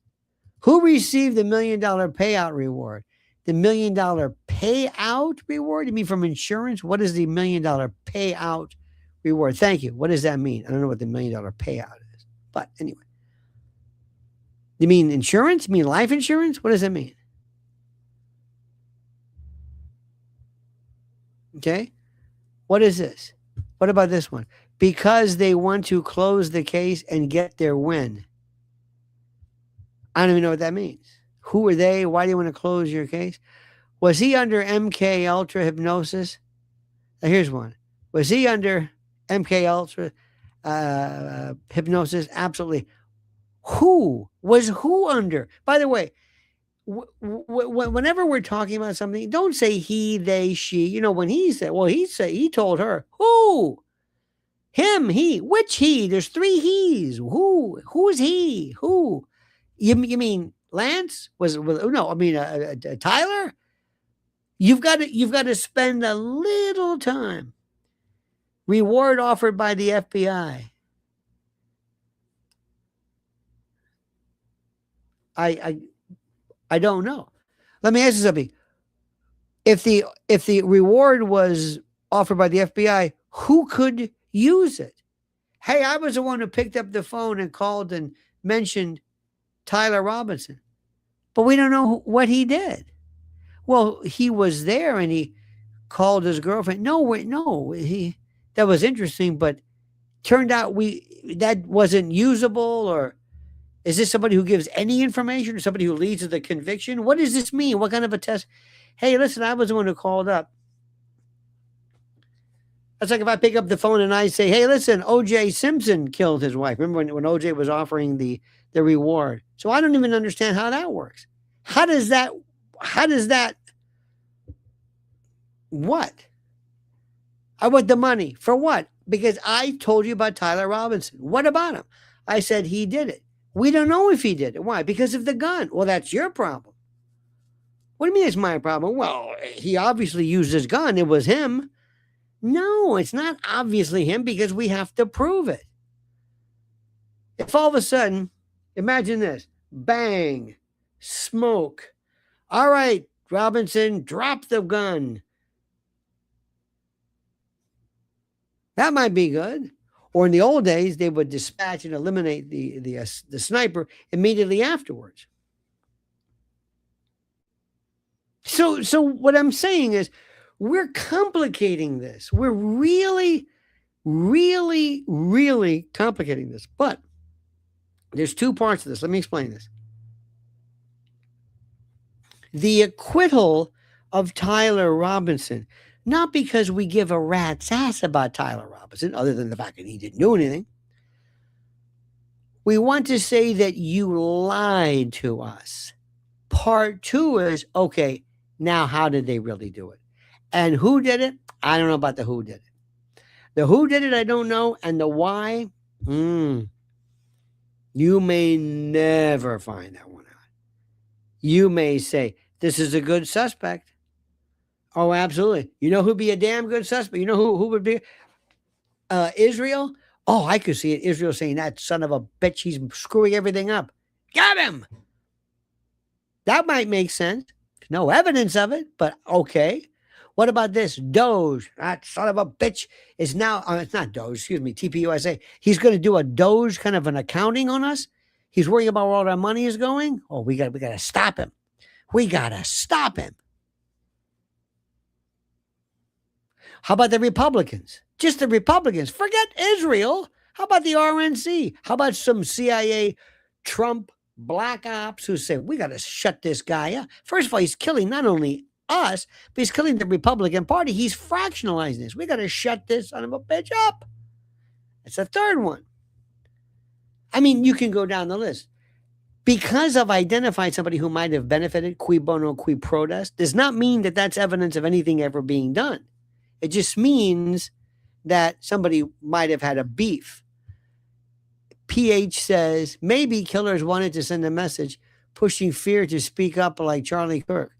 Who received the $1 million payout reward? The $1 million payout reward? You mean from insurance? What is the $1 million payout reward? Thank you. What does that mean? I don't know what the $1 million payout is. But anyway. You mean insurance? You mean life insurance? What does that mean? Okay. What is this? What about this one? Because they want to close the case and get their win. I don't even know what that means. Who are they? Why do you want to close your case? Was he under MK Ultra hypnosis? Now here's one. Was he under MK Ultra hypnosis? Absolutely. Who was who under? By the way, whenever we're talking about something, don't say he, they, she. You know, when he said, well, he told her who, him, he, which he? There's 3 he's. Who's he? Who? You mean Lance? No? I mean Tyler. You've got to spend a little time. Reward offered by the FBI. I don't know. Let me ask you something. If the reward was offered by the FBI, who could use it? Hey, I was the one who picked up the phone and called and mentioned Tyler Robinson, but we don't know what he did. Well, he was there and he called his girlfriend. No, that was interesting, but turned out that wasn't usable. Or is this somebody who gives any information or somebody who leads to the conviction? What does this mean? What kind of a test? Hey, listen, I was the one who called up. That's like if I pick up the phone and I say, hey, listen, O.J. Simpson killed his wife. Remember when O.J. was offering the reward? So I don't even understand how that works. How does that, what? I want the money. For what? Because I told you about Tyler Robinson. What about him? I said he did it. We don't know if he did it. Why? Because of the gun. Well, that's your problem. What do you mean it's my problem? Well, he obviously used his gun. It was him. No, it's not obviously him because we have to prove it. If all of a sudden, imagine this, bang, smoke. All right, Robinson, drop the gun. That might be good. Or in the old days, they would dispatch and eliminate the sniper immediately afterwards. So what I'm saying is we're complicating this. We're really, really, really complicating this. But there's two parts of this. Let me explain this. The acquittal of Tyler Robinson, not because we give a rat's ass about Tyler Robinson, other than the fact that he didn't do anything. We want to say that you lied to us. Part two is, okay, now how did they really do it? And who did it? I don't know about the who did it. The who did it, I don't know. And the why, you may never find that one out. You may say, this is a good suspect. Oh, absolutely. You know who'd be a damn good suspect? You know who would be? Israel? Oh, I could see it. Israel saying, that son of a bitch, he's screwing everything up. Got him. That might make sense. No evidence of it, but okay. What about this? Doge, that son of a bitch is now, it's not Doge, excuse me, TPUSA. He's going to do a Doge kind of an accounting on us. He's worrying about where all our money is going. Oh, we got to stop him. We got to stop him. How about the Republicans? Just the Republicans. Forget Israel. How about the RNC? How about some CIA Trump black ops who say, we got to shut this guy up? First of all, he's killing not only us, but he's killing the Republican Party. He's fractionalizing this. We got to shut this son of a bitch up. That's the third one. I mean, you can go down the list. Because I've identified somebody who might have benefited, cui bono, cui prodest, does not mean that that's evidence of anything ever being done. It just means that somebody might have had a beef. PH says, maybe killers wanted to send a message pushing fear to speak up like Charlie Kirk.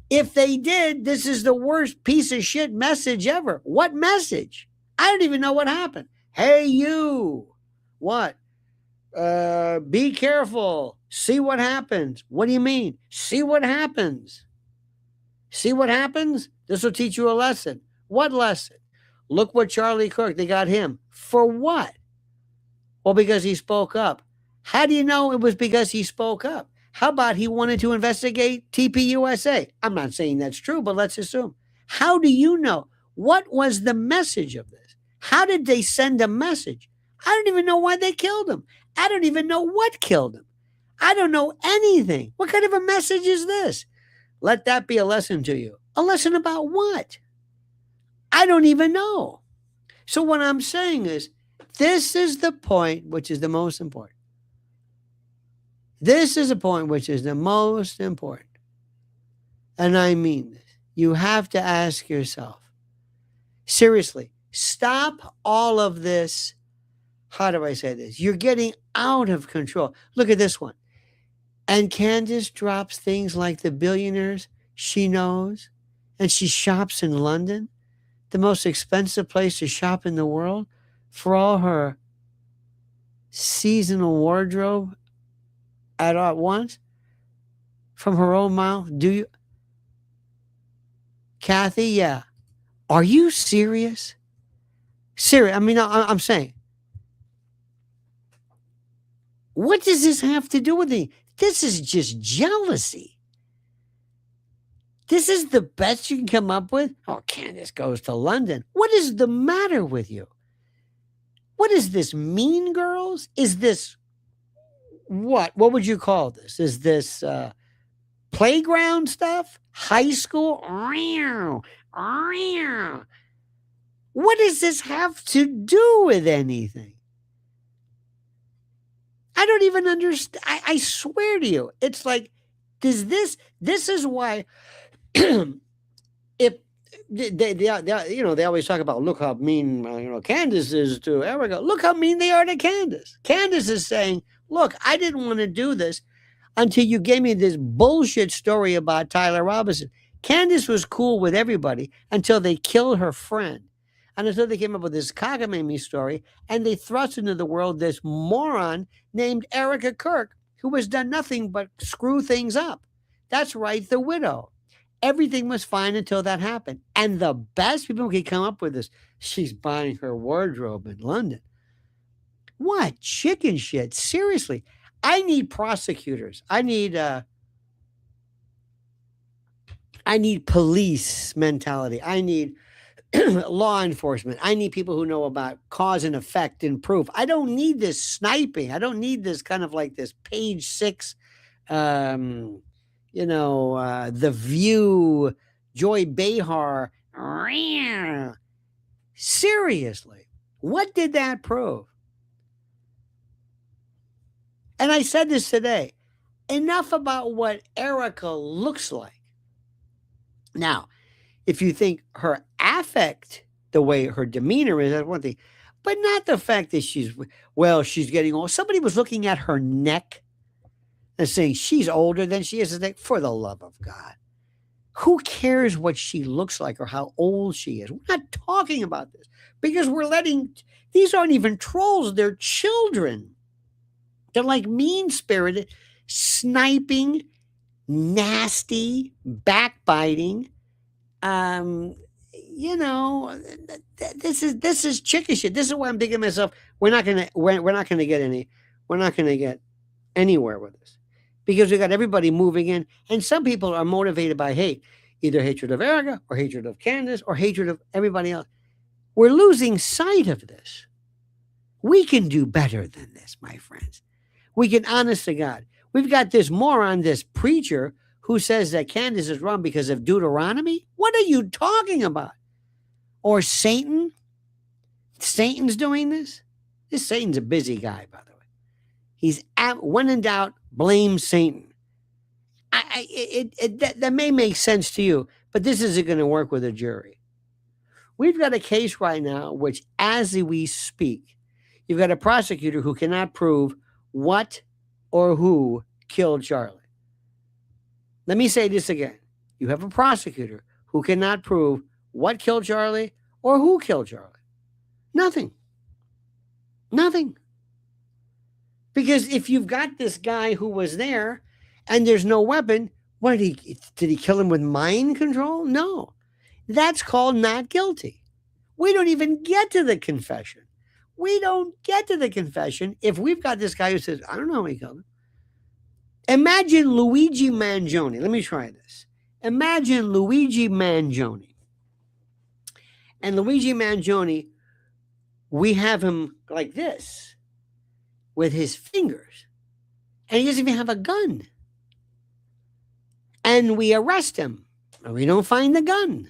If they did, this is the worst piece of shit message ever. What message? I don't even know what happened. Hey, you. What? Be careful. See what happens. What do you mean? See what happens. See what happens? This will teach you a lesson. What lesson? Look what Charlie Kirk, they got him. For what? Well, because he spoke up. How do you know it was because he spoke up? How about he wanted to investigate TPUSA? I'm not saying that's true, but let's assume. How do you know? What was the message of this? How did they send a message? I don't even know why they killed him. I don't even know what killed him. I don't know anything. What kind of a message is this? Let that be a lesson to you. A lesson about what? I don't even know. So what I'm saying is, this is the point which is the most important. This is a point which is the most important. And I mean this. You have to ask yourself, seriously, stop all of this. How do I say this? You're getting out of control. Look at this one. And Candace drops things like the billionaires she knows, and she shops in London, the most expensive place to shop in the world, for all her seasonal wardrobe at once from her own mouth. Do you? Kathy, yeah. Are you serious? Serious. I mean, I'm saying, what does this have to do with me? This is just jealousy. This is the best you can come up with? Oh, Candace goes to London. What is the matter with you? What is this, Mean Girls? Is this what? What would you call this? Is this playground stuff? High school? What does this have to do with anything? I don't even understand. I swear to you, it's like, this is why if they always talk about, look how mean Candace is to Erica. Look how mean they are to Candace. Candace is saying, look, I didn't want to do this until you gave me this bullshit story about Tyler Robinson. Candace was cool with everybody until they killed her friend. And until they came up with this cockamamie story, and they thrust into the world this moron named Erica Kirk, who has done nothing but screw things up. That's right, the widow. Everything was fine until that happened. And the best people could come up with is, she's buying her wardrobe in London. What chicken shit? Seriously, I need prosecutors. I need I need police mentality. I need law enforcement. I need people who know about cause and effect and proof. I don't need this sniping. I don't need this kind of like this page 6, The View, Joy Behar. Seriously, what did that prove? And I said this today. Enough about what Erica looks like. Now, if you think her affect, the way her demeanor is, that's one thing, but not the fact that she's getting old. Somebody was looking at her neck and saying she's older than she is. Like, for the love of God, who cares what she looks like or how old she is? We're not talking about this because these aren't even trolls. They're children. They're like mean-spirited, sniping, nasty, backbiting. This is chicken shit. This is why I'm thinking to myself, we're not gonna get anywhere with this, because we got everybody moving in, and some people are motivated by hate, either hatred of Erica or hatred of Candace or hatred of everybody else. We're losing sight of this. We can do better than this, my friends. We can, honest to God. We've got this moron, this preacher, who says that Candace is wrong because of Deuteronomy. What are you talking about? Or Satan? Satan's doing this? This Satan's a busy guy, by the way. He's when in doubt, blame Satan. That may make sense to you, but this isn't going to work with a jury. We've got a case right now, which as we speak, you've got a prosecutor who cannot prove what or who killed Charlie. Let me say this again. You have a prosecutor who cannot prove what killed Charlie or who killed Charlie. Nothing. Because if you've got this guy who was there and there's no weapon, did he kill him with mind control? No. That's called not guilty. We don't even get to the confession. If we've got this guy who says, I don't know how he killed him. Imagine Luigi Mangione. Let me try this. Imagine Luigi Mangione. And Luigi Mangione, we have him like this with his fingers. And he doesn't even have a gun. And we arrest him. And we don't find the gun.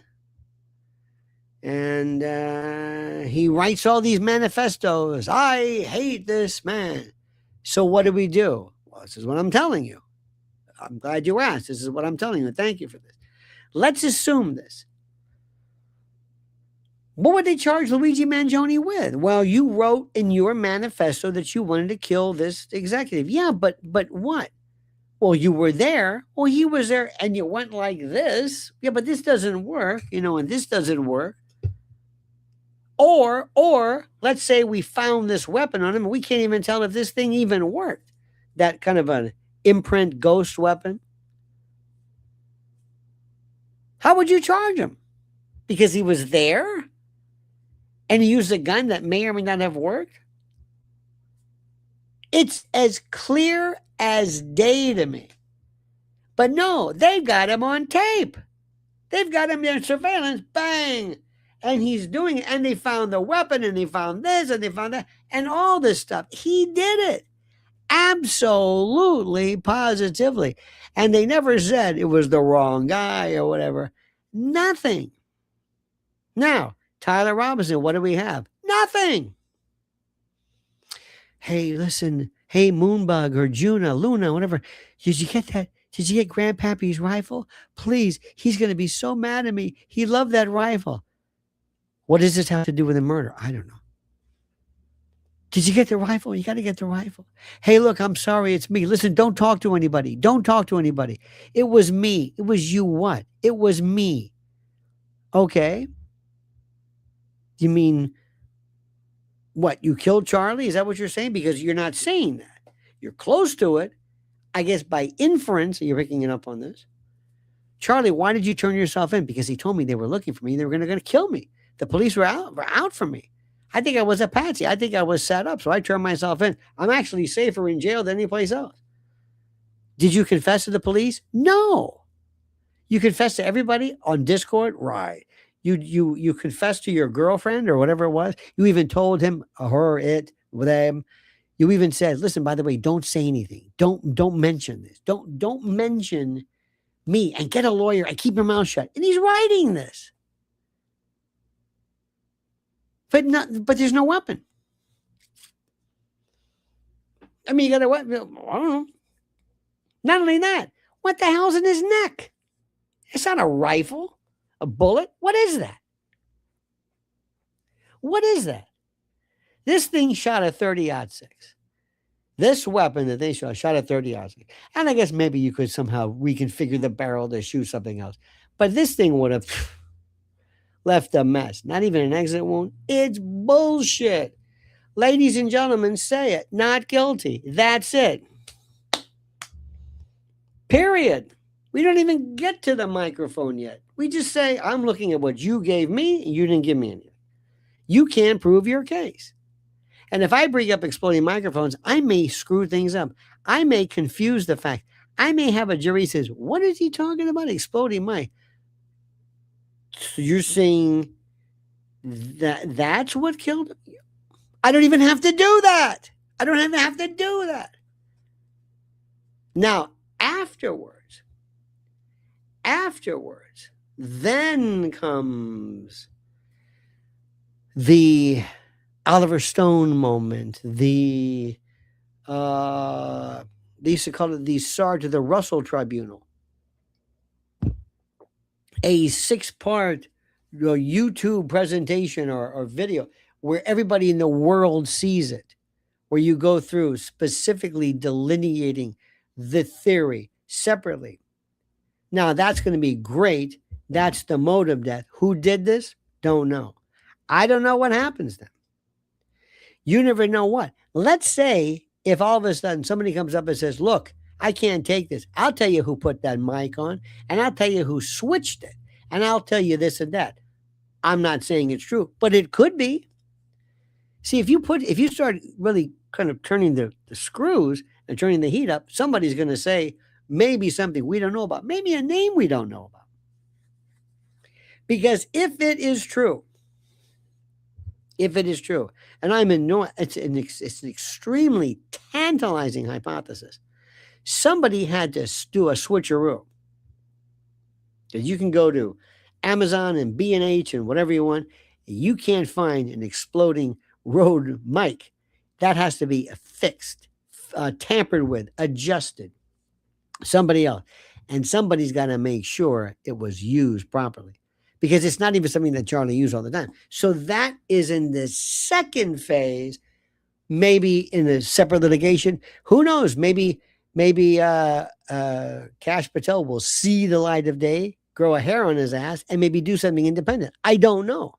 And he writes all these manifestos. I hate this man. So what do? Well, this is what I'm telling you. I'm glad you asked. This is what I'm telling you. Thank you for this. Let's assume this. What would they charge Luigi Mangione with? Well, you wrote in your manifesto that you wanted to kill this executive. Yeah, but what? Well, you were there. Well, he was there, and you went like this. Yeah, but this doesn't work, and this doesn't work. Or let's say we found this weapon on him, and we can't even tell if this thing even worked. That kind of an imprint ghost weapon. How would you charge him? Because he was there and he used a gun that may or may not have worked? It's as clear as day to me. But no, they've got him on tape. They've got him in surveillance. Bang. And he's doing it. And they found the weapon, and they found this, and they found that, and all this stuff. He did it. Absolutely, positively. And they never said it was the wrong guy or whatever. Nothing. Now, Tyler Robinson, what do we have? Nothing. Hey, listen. Hey, Moonbug or Luna, whatever. Did you get that? Did you get Grandpappy's rifle? Please, he's going to be so mad at me. He loved that rifle. What does this have to do with the murder? I don't know. Did you get the rifle? You got to get the rifle. Hey, look, I'm sorry. It's me. Listen, don't talk to anybody. Don't talk to anybody. It was me. It was you what? It was me. Okay. You mean what? You killed Charlie? Is that what you're saying? Because you're not saying that. You're close to it. I guess by inference, you're picking it up on this. Charlie, why did you turn yourself in? Because he told me they were looking for me. They were going to kill me. The police were out for me. I think I was a patsy. I think I was set up. So I turned myself in. I'm actually safer in jail than any place else. Did you confess to the police? No. You confess to everybody on Discord, right? You confess to your girlfriend or whatever it was. You even told him, her, it, them. You even said, listen, by the way, don't say anything. Don't mention this. Don't mention me, and get a lawyer and keep your mouth shut. And he's writing this. But there's no weapon. I mean, you got a weapon. I don't know. Not only that, what the hell's in his neck? It's not a rifle, a bullet. What is that? What is that? This thing shot a 30-06. This weapon that they shot a 30-06. And I guess maybe you could somehow reconfigure the barrel to shoot something else. But this thing would have left a mess. Not even an exit wound. It's bullshit. Ladies and gentlemen, say it. Not guilty. That's it. Period. We don't even get to the microphone yet. We just say, I'm looking at what you gave me, and you didn't give me anything. You can't prove your case. And if I bring up exploding microphones, I may screw things up. I may confuse the fact. I may have a jury says, what is he talking about? Exploding mic. So you're saying that's what killed him? I don't even have to do that. I don't even have to do that. Now, afterwards, then comes the Oliver Stone moment, they used to call it the SAR to the Russell Tribunal, a 6-part YouTube presentation or video where everybody in the world sees it, where you go through specifically delineating the theory separately. Now, that's going to be great. That's the mode of death. Who did this? Don't know. I don't know what happens then. You never know what. Let's say if all of a sudden somebody comes up and says, look, I can't take this. I'll tell you who put that mic on, and I'll tell you who switched it, and I'll tell you this and that. I'm not saying it's true, but it could be. See, if you start really kind of turning the screws and turning the heat up, somebody's going to say maybe something we don't know about, maybe a name we don't know about. Because if it is true, and it's an extremely tantalizing hypothesis, somebody had to do a switcheroo. Because you can go to Amazon and B&H and whatever you want, and you can't find an exploding Rode mic. That has to be fixed, tampered with, adjusted. Somebody else. And somebody's got to make sure it was used properly. Because it's not even something that Charlie used all the time. So that is in the second phase, maybe in a separate litigation. Who knows? Maybe Kash Patel will see the light of day, grow a hair on his ass, and maybe do something independent. I don't know.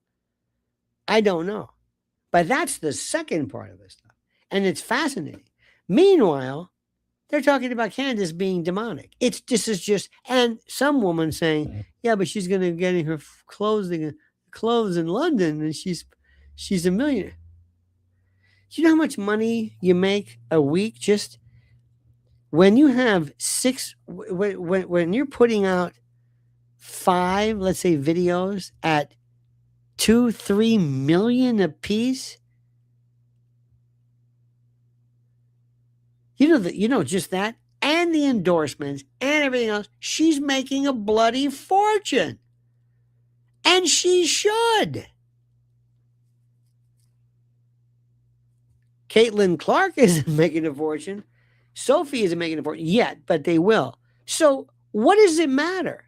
But that's the second part of this stuff. And it's fascinating. Meanwhile, they're talking about Candace being demonic. This is just, and some woman saying, yeah, but she's going to get her clothes in London, and she's a millionaire. Do you know how much money you make a week just when you have when you're putting out 5, let's say, videos at 2-3 million a piece? Just that, and the endorsements and everything else, she's making a bloody fortune. And she should. Caitlin Clark isn't making a fortune. Sophie isn't making a fortune yet, but they will. So what does it matter?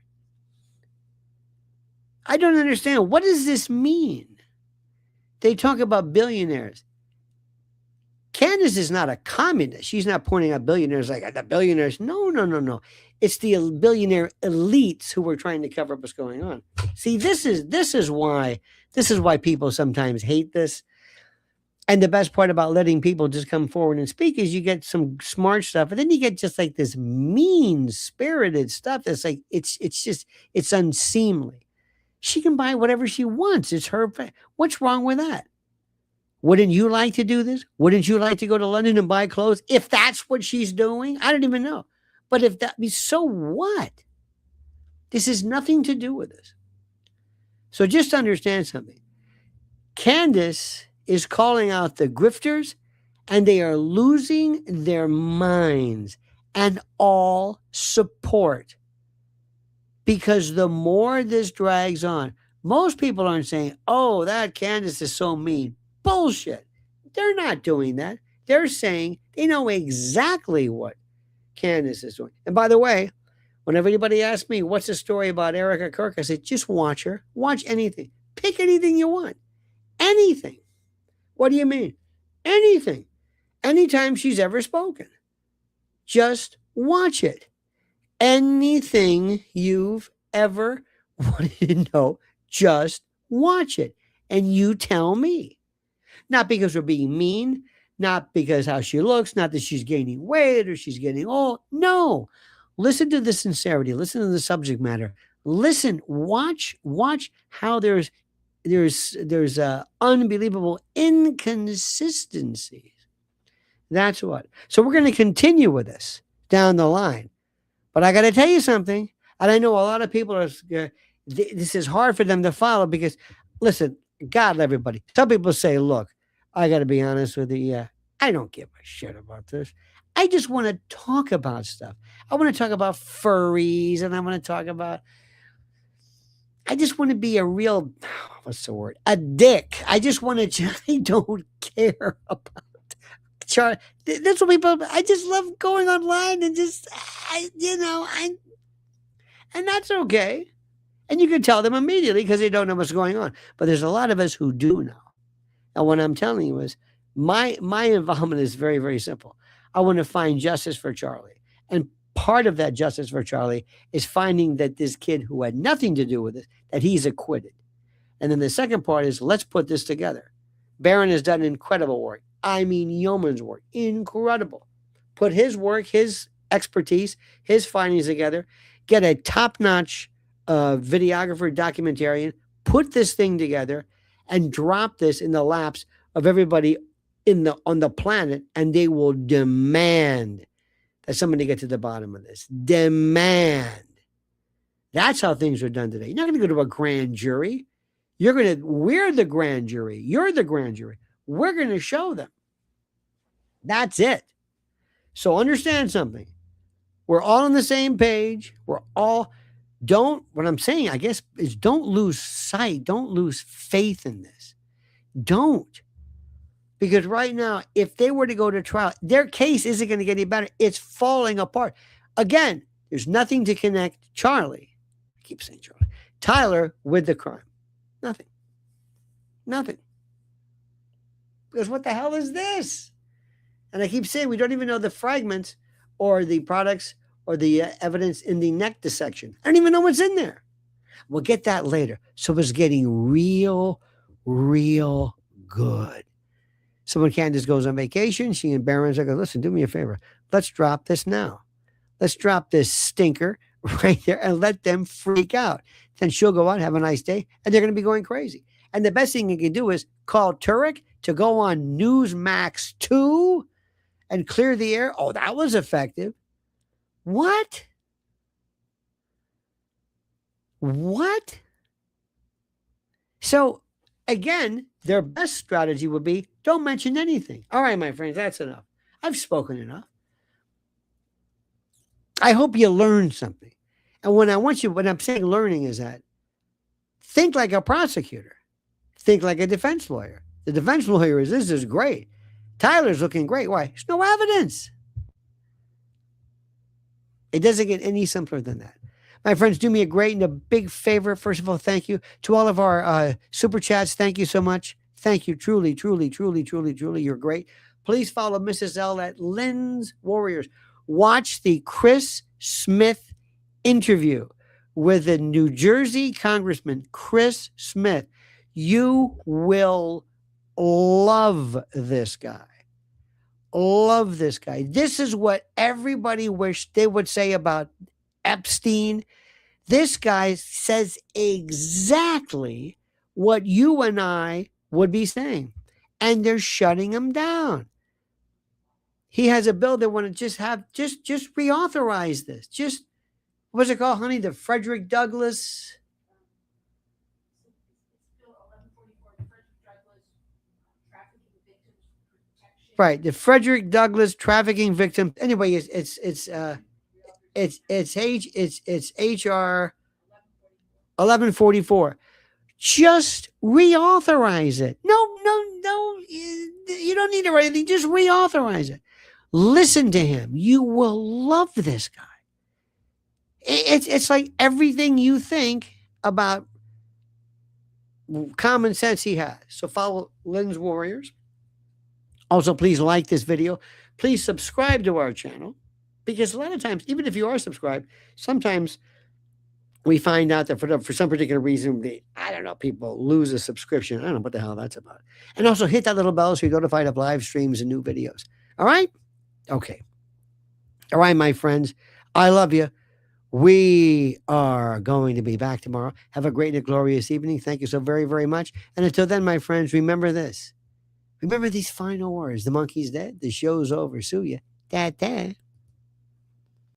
I don't understand. What does this mean? They talk about billionaires. Candace is not a communist. She's not pointing out billionaires like the billionaires. No. It's the billionaire elites who are trying to cover up what's going on. See, this is why people sometimes hate this. And the best part about letting people just come forward and speak is you get some smart stuff, and then you get just like this mean-spirited stuff that's like it's unseemly. She can buy whatever she wants. It's her. What's wrong with that? Wouldn't you like to do this? Wouldn't you like to go to London and buy clothes? If that's what she's doing, I don't even know. But if that be, so what? This has nothing to do with this. So just understand something. Candace is calling out the grifters, and they are losing their minds and all support. Because the more this drags on, most people aren't saying, oh, that Candace is so mean. Bullshit. They're not doing that. They're saying they know exactly what Candace is doing. And by the way, whenever anybody asks me, what's the story about Erica Kirk? I say, just watch her. Watch anything. Pick anything you want. Anything. What do you mean? Anything. Anytime she's ever spoken. Just watch it. Anything you've ever wanted to know, just watch it. And you tell me. Not because we're being mean, not because how she looks, not that she's gaining weight or she's getting old. No. Listen to the sincerity. Listen to the subject matter. Listen, watch how there's unbelievable inconsistencies. That's what. So we're going to continue with this down the line. But I got to tell you something, and I know a lot of people are, this is hard for them to follow because, listen, God, everybody. Some people say, look, I got to be honest with you. I don't give a shit about this. I just want to talk about stuff. I want to talk about furries, and I want to talk about, I just want to be a real, what's the word? A dick. I just want to, I don't care about Charlie. That's what people, I just love going online and just, and that's okay. And you can tell them immediately because they don't know what's going on. But there's a lot of us who do know. And what I'm telling you is my involvement is very, very simple. I want to find justice for Charlie. And part of that justice for Charlie is finding that this kid who had nothing to do with it, that he's acquitted. And then the second part is let's put this together. Barron has done incredible work. I mean, yeoman's work. Incredible. Put his work, his expertise, his findings together. Get a top-notch videographer, documentarian. Put this thing together and drop this in the laps of everybody on the planet, and they will demand that somebody get to the bottom of this. Demand. That's how things are done today. You're not going to go to a grand jury. We're the grand jury. You're the grand jury. We're going to show them. That's it. So understand something. We're all on the same page. What I'm saying, I guess, is don't lose sight. Don't lose faith in this. Don't. Because right now, if they were to go to trial, their case isn't going to get any better. It's falling apart. Again, there's nothing to connect Charlie. I keep saying Charlie. Tyler with the crime. Nothing. Nothing. Because what the hell is this? And I keep saying we don't even know the fragments or the products or the evidence in the neck dissection. I don't even know what's in there. We'll get that later. So it's getting real, real good. So when Candace goes on vacation, she and Barron's like, listen, do me a favor. Let's drop this now. Let's drop this stinker right there and let them freak out. Then she'll go out, have a nice day, and they're going to be going crazy. And the best thing you can do is call Turek to go on Newsmax 2 and clear the air. Oh, that was effective. What? What? So, again, their best strategy would be don't mention anything. All right, my friends, that's enough. I've spoken enough. I hope you learned something. And what I'm saying learning is that think like a prosecutor. Think like a defense lawyer. The defense lawyer is, this is great. Tyler's looking great. Why? There's no evidence. It doesn't get any simpler than that. My friends, do me a great and a big favor. First of all, thank you to all of our super chats. Thank you so much. Thank you. Truly, truly, truly, truly, truly. You're great. Please follow Mrs. L at Lynn's Warriors. Watch the Chris Smith interview with the New Jersey Congressman, Chris Smith. You will love this guy. Love this guy. This is what everybody wished they would say about Epstein. This guy says exactly what you and I would be saying. And they're shutting him down. He has a bill they want to just reauthorize this. Just what was it called, honey? The Frederick Douglass. Right, the Frederick Douglass trafficking victim. Anyway, it's HR 1144. Just reauthorize it. No, you don't need to write anything. Just reauthorize it. Listen to him. You will love this guy. It's like everything you think about common sense he has. So follow Lynn's Warriors. Also, please like this video. Please subscribe to our channel, because a lot of times, even if you are subscribed, sometimes we find out that for some particular reason, people lose a subscription. I don't know what the hell that's about. And also hit that little bell so you're notified of live streams and new videos. All right? Okay. All right, my friends. I love you. We are going to be back tomorrow. Have a great and glorious evening. Thank you so very, very much. And until then, my friends, remember this. Remember these final words. The monkey's dead. The show's over. Sue ya. Dad.